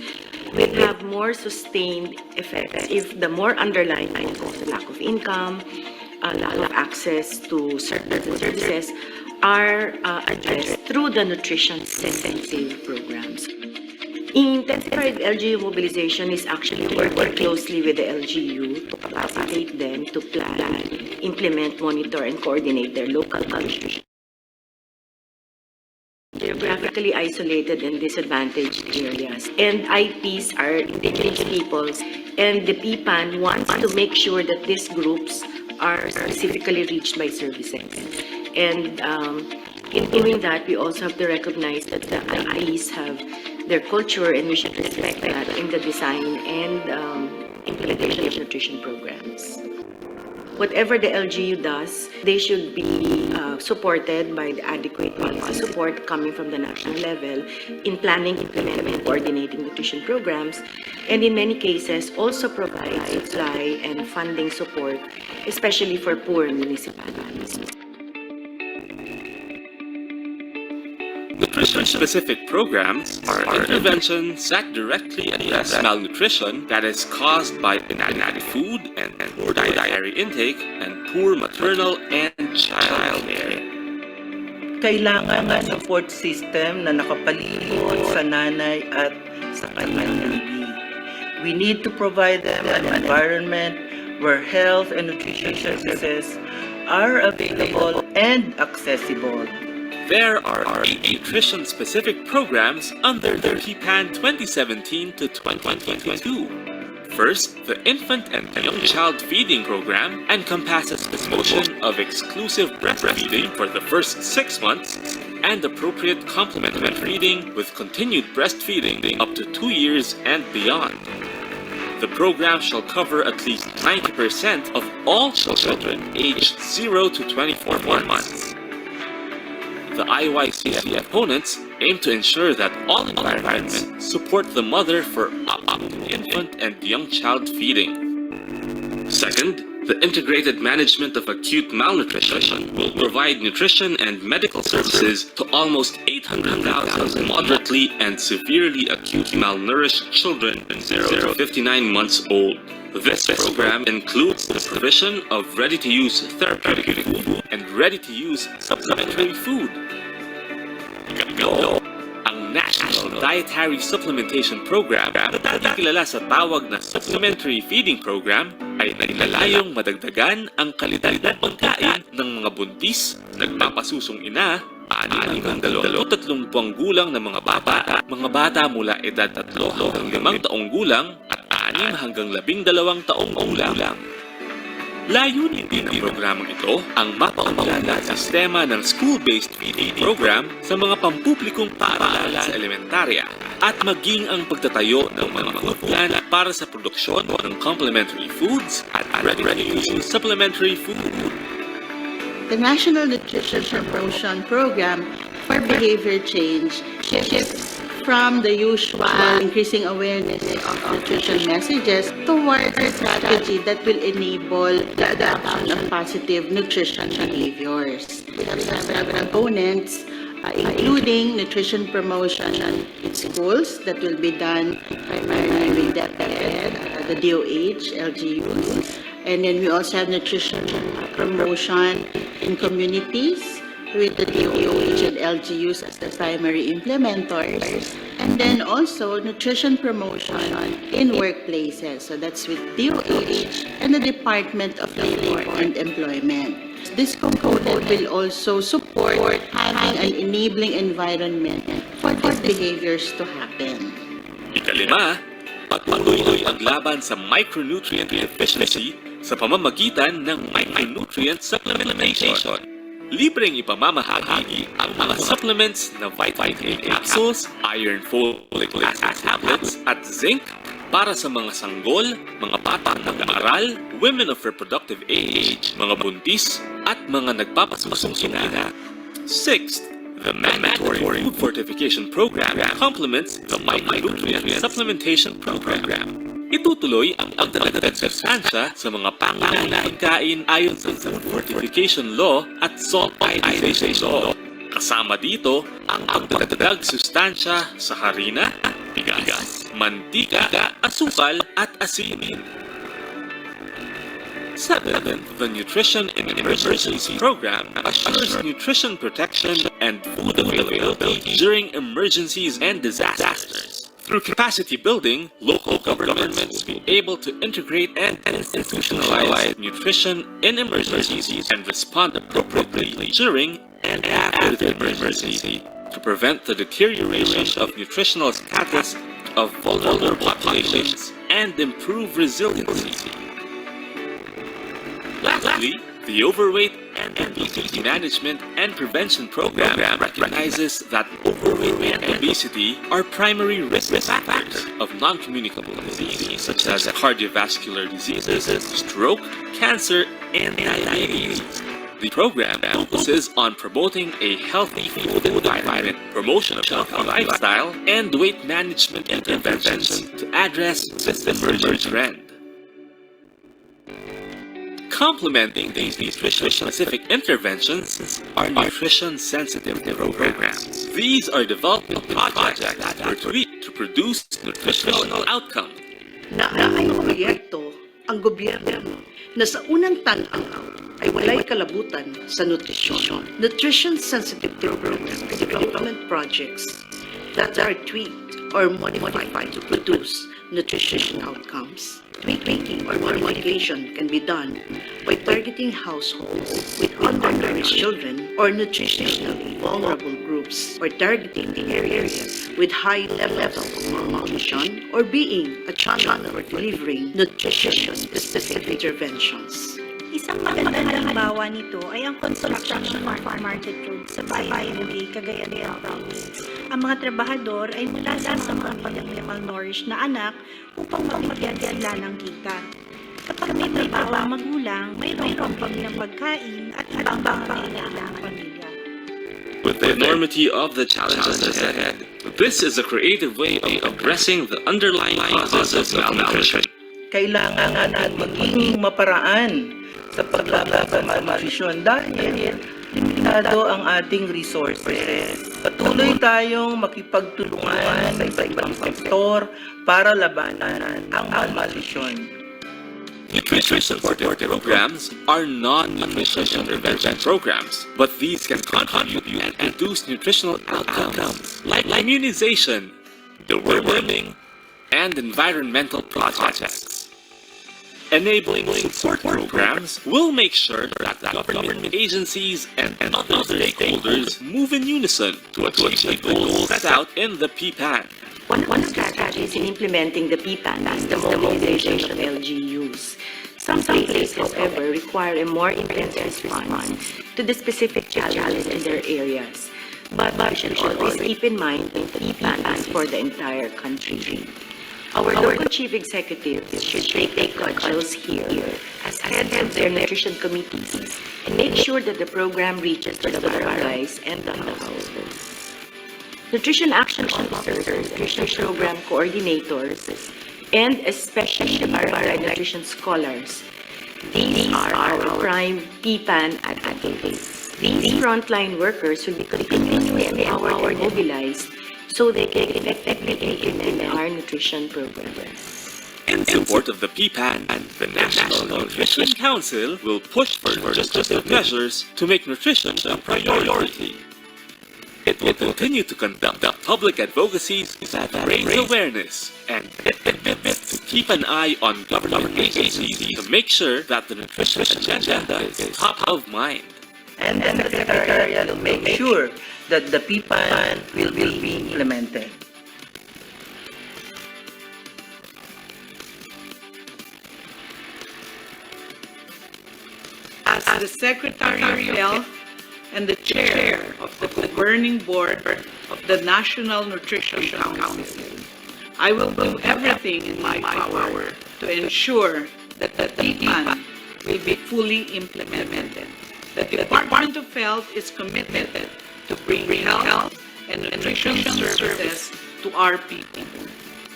will have more sustained effects if the more underlying causes, lack of income, lack of access to certain services, are addressed through the nutrition-sensitive programs. Intensified LGU mobilization is actually working closely with the LGU to capacitate them to plan, implement, monitor, and coordinate their local nutrition. Geographically isolated and disadvantaged areas. And IPs are indigenous peoples, and the PPAN wants to make sure that these groups are specifically reached by services. And in doing that, we also have to recognize that the IPs have their culture, and we should respect that in the design and implementation of nutrition programs. Whatever the LGU does, they should be supported by the adequate policy support coming from the national level in planning, implementing, and coordinating nutrition programs, and in many cases also provide supply and funding support, especially for poor municipalities. Nutrition-specific programs are interventions that directly address malnutrition that is caused by inadequate food and poor dietary intake and poor maternal and child care. Kailangan ng support system na nakapalibot sa nanay at sa kanyang baby. We need to provide them an environment where health and nutrition services are available and accessible. There are 8 nutrition-specific programs under the PPAN 2017 to 2022. First, the Infant and Young Child Feeding Program encompasses the promotion of exclusive breastfeeding for the first 6 months and appropriate complementary feeding with continued breastfeeding up to 2 years and beyond. The program shall cover at least 90% of all children aged 0 to 24 months. The IYC components aim to ensure that all environments support the mother for optimal infant and young child feeding. Second, The Integrated Management of Acute Malnutrition will provide nutrition and medical services to almost 800,000 moderately and severely acute malnourished children 0 to 59 months old. This program includes the provision of ready-to-use therapeutic food and ready-to-use supplementary food. Ang National Dietary Supplementation Program na kilala sa tawag na Supplementary Feeding Program ay naglalayong madagdagan ang kalidad ng pagkain ng mga buntis, nagpapasusong ina, 6 hanggang 23 buwang gulang na mga bata mula edad 3 hanggang 5 taong gulang at 6 hanggang 12 taong gulang. Layunin din ng programang ito ang mapaunlad ang sistema ng school-based feeding program sa mga pampublikong paaralan sa elementarya at maging ang pagtatayo ng mga food plan para sa produksyon ng complementary foods at ready-to-use supplementary food. The National Nutrition Promotion Program for Behavior Change shifts from the usual increasing awareness of nutrition messages towards a strategy that will enable the adoption of positive nutrition behaviors. We have several components, including nutrition promotion in schools that will be done primarily with DepEd, the DOH, LGUs, and then we also have nutrition promotion in communities with the DOH and LGUs as the primary implementors, and then also nutrition promotion in workplaces. So that's with DOH and the Department of Labor and Employment. This component will also support having an enabling environment for these behaviors to happen. Ikalima, patuloy ang paglaban sa micronutrient deficiency sa pamamagitan ng micronutrient supplementation. Libreng ipamamahagi ang mga supplements na vitamin A capsules, iron folic acid tablets, at zinc para sa mga sanggol, mga batang nag-aaral, women of reproductive age, mga buntis, at mga nagpapasusong ina. Sixth, the mandatory food fortification program complements the micronutrient supplementation program. Itutuloy ang pagdadagdag sustansya sa mga pangunahing pagkain ayon sa Food Fortification Law at Salt Iodization Law. Kasama dito ang pagdadagdag sustansya sa harina, bigas, mantika, asukal at asin. 7. The Nutrition in Emergency Program assures nutrition protection and food availability during emergencies and disasters. Through capacity building, local governments will be able to integrate and institutionalize nutrition in emergencies and respond appropriately during and after the emergency to prevent the deterioration of nutritional status of vulnerable populations and improve resiliency. Lastly, the Overweight and Obesity Management and Prevention Program recognizes that overweight and obesity are primary risk factors of non-communicable diseases such as cardiovascular diseases, stroke, cancer, and diabetes. The program focuses on promoting a healthy food environment, promotion of healthy lifestyle, and weight management interventions to address this emerging trend. Complementing these nutrition-specific interventions are nutrition-sensitive programs. These are development projects that were tweaked to produce nutritional outcomes. Naayong proyekto ang gobyerno na sa unang tanaw ay walay kalabutan sa nutrisyon. Nutrition-sensitive programs and development projects that are tweaked or modified to produce nutrition outcomes. Tweaking or modification can be done by targeting households with undernourished children or nutritionally vulnerable groups, or targeting areas with high levels of malnutrition, or being a channel for delivering nutrition-specific interventions. Isang magandang halimbawa nito ay ang construction ng market road sa Bayan Bugay, Cagayan de Oro. Ang mga trabahador ay mula sa mga pamilya malnourished na anak upang mabigyan sila ng kita. Kapag may bawang magulang, mayroong pambili ng pagkain at ibang pangangailangan ng pamilya. With the enormity of the challenges ahead, this is a creative way of addressing the underlying causes of malnutrition. kailangan natin maging maparaan sa paglaban sa malnutrisyon dahil limitado ang ating resources. Patuloy tayong makipagtulungan sa iba-ibang sektor para labanan ang malnutrisyon. Nutrition supportive programs are non-nutrition intervention programs, but these can contribute and reduce nutritional outcomes like immunization, deworming, and environmental projects. Enabling support programs will make sure that government agencies and other stakeholders move in unison to achieve the goals set out in the PPAN. One strategy in implementing the PPAN is the mobilization of LGUs. Some places, however, require a more intense response to the specific challenges in their areas. But we should always keep in mind that the PPAN is for the entire country. Our local chief executives should take cudgels here as heads of their nutrition committees and make sure that the program reaches to the barangays and the households. Nutrition action officers, nutrition program coordinators, and especially the barangay nutrition scholars. These are our prime PPAN advocates. These frontline workers will be continuously empowered and mobilized so they can effectively implement our nutrition programs. In support of the PPAN, the National Nutrition Council will push for legislative measures to make nutrition a priority. It will continue to conduct public advocacies that raise awareness and to keep an eye on government agencies to make sure that the nutrition agenda is top of mind. And the Secretariat will make sure that the PPAN will be implemented. As the Secretary of Health and the Chair of the Governing Board of the National Nutrition Council, I will do everything in my power to ensure that the PPAN will be fully implemented. The Department of Health is committed to bring health and nutrition services to our people.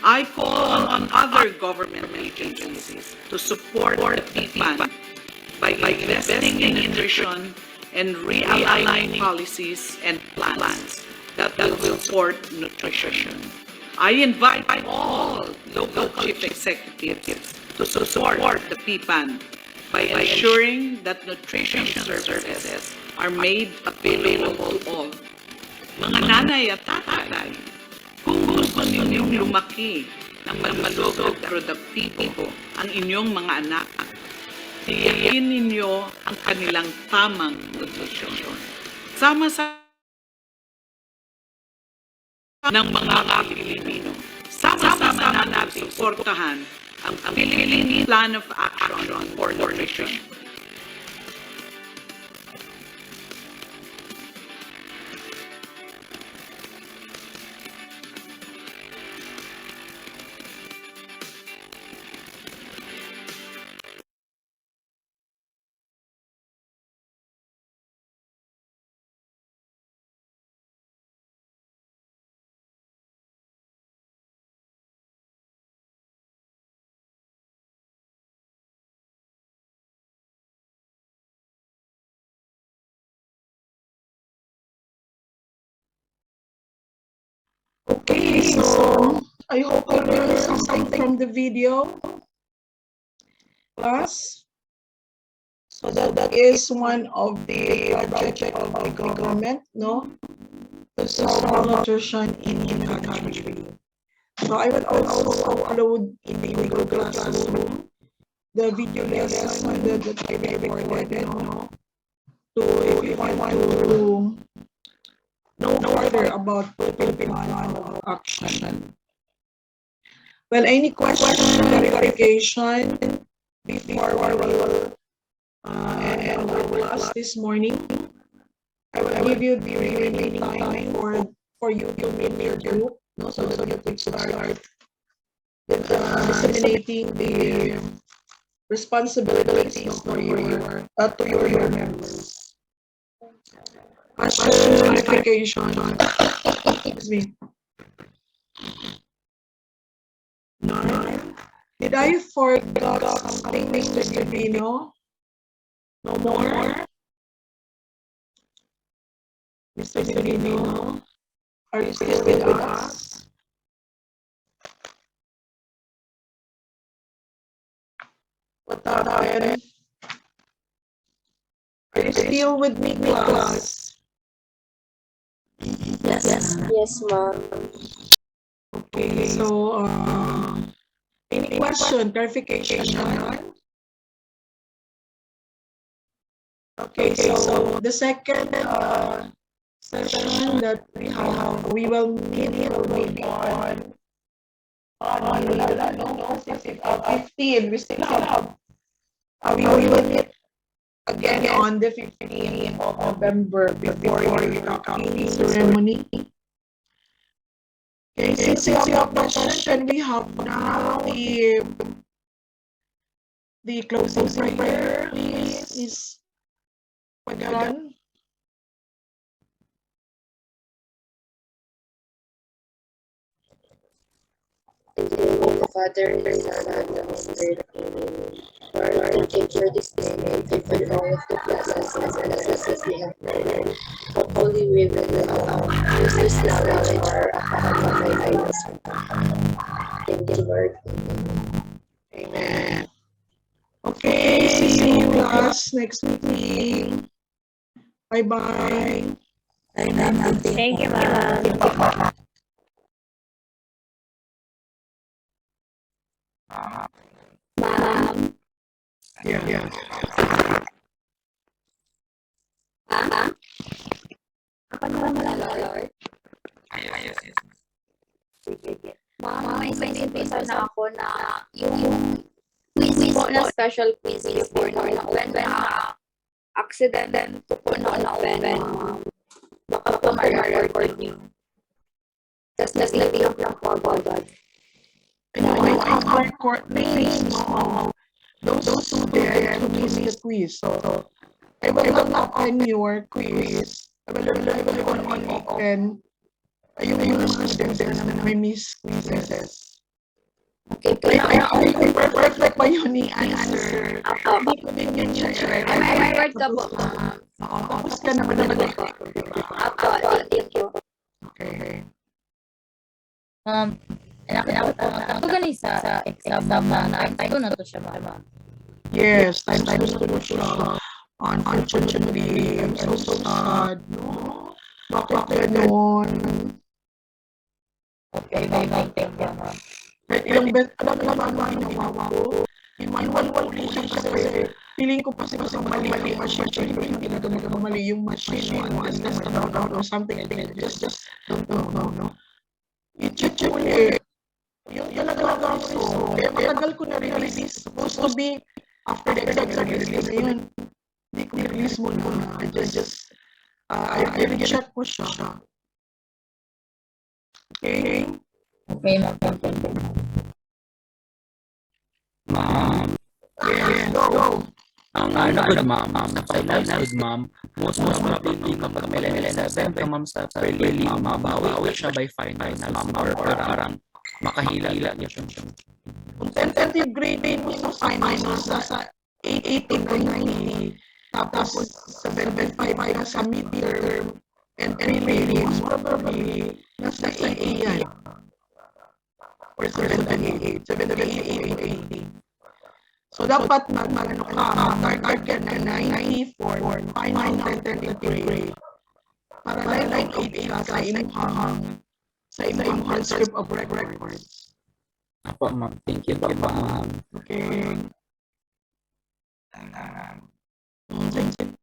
I call on other government agencies to support the PPAN by investing in nutrition and realigning policies and plans that will support nutrition. I invite all local chief executives to support the PPAN by ensuring that nutrition services are made available to all. Mga nanay at tatay, kung gusto ninyong lumaki ng malusog at produktibo ang inyong mga anak, tiyakin ninyo ang kanilang tamang nutrisyon. Sama-sama ng mga Pilipino. Sama-sama na natin suportahan ang Philippine Plan of Action for Nutrition. Okay, so I hope you learned something from the video. Plus, so that is one of the project of the government, no? To solve malnutrition in the country. So I will also upload in the Google Classroom the video lesson that I recorded, no? To if you want to know further about Philippine Plan of Action. Well, any question, clarification before we will end our class this morning? I will give you the remaining time for you to meet your group, no, so that you can start disseminating the responsibilities for your members. Question, clarification. Excuse me. None. Did I forget something, Mr. Gavino? No more? Mr. Gavino, are you still with us? What happened? Are you still with me, class? Yes, ma'am. Okay, so any question, clarification? None? Okay, so the second session that we will meet maybe on 15. We still have we will meet again on the 15th of November before your coming ceremony. Okay, since you have no question, we have now the closing prayer, please, Miss Pagagan. In the name of the Father, and the Son, and the Holy Spirit. Amen. Lord, thank you for this day. Thank you for all of the blessings and necessities we have learned. Hopefully, we will use this knowledge or apply my guidance. Thank you, Lord. Amen. Okay, see you class next meeting. Bye-bye. Thank you, ma'am. Ma'am. Yeah. Ma'am? Ako naman malala, Lord. Yes. Sige. Ma'am, may sinipisan na ako na yung quiz po na special quiz before when accident po na-open, baka po ma-record niyo. Tapos nag-iyak lang po agad. I have record names of those students who missed the quiz. So I will not open your quiz. I will only open yung mga students na may miss quizzes. Okay, I perfect ba yun ni answer? Ako. Din yun siya. May word ka po, ma'am. Tapos ka naman naman. Ako, thank you. Okay. Nakita ko na ito galing sa exam na time ko na to siya, ma'am. Yes, time to siya. Unfortunately, I'm so sad. No? Bakit ganun? Okay, may thank you, ma'am. Yung alam naman yung ginawa ko, iwan ulit siya kasi feeling ko pa kasi mali yung machine. Hindi na mali yung machine. Just or something. Just don't know. I-check ulit. Yung nagagawa ko. Kaya matagal ko na-release. Supposed to be after the exam release. Ngayon, hindi ko release mo na. I recheck ko siya. Okay? Okay, ma'am. Thank you. Ma'am, Yes, go. ang good ma'am, sa finals good ma'am, most probably kapag may level 7 ka ma'am sa prelim, mabawi siya by finals ma'am, or parang makahila niya siya. Kung tentative grading mo sa finals sa 80 to 90, tapos 7.5 ka sa midterm and prelims, probably nasa 80 yan. Or 7.8, 80. So, dapat mag-ano ka, target ka 90 for final tentative grade. Para 9.8 ka sa inyong transcript of records. Apo ma'am, thank you po ma'am. Okay. Thank you.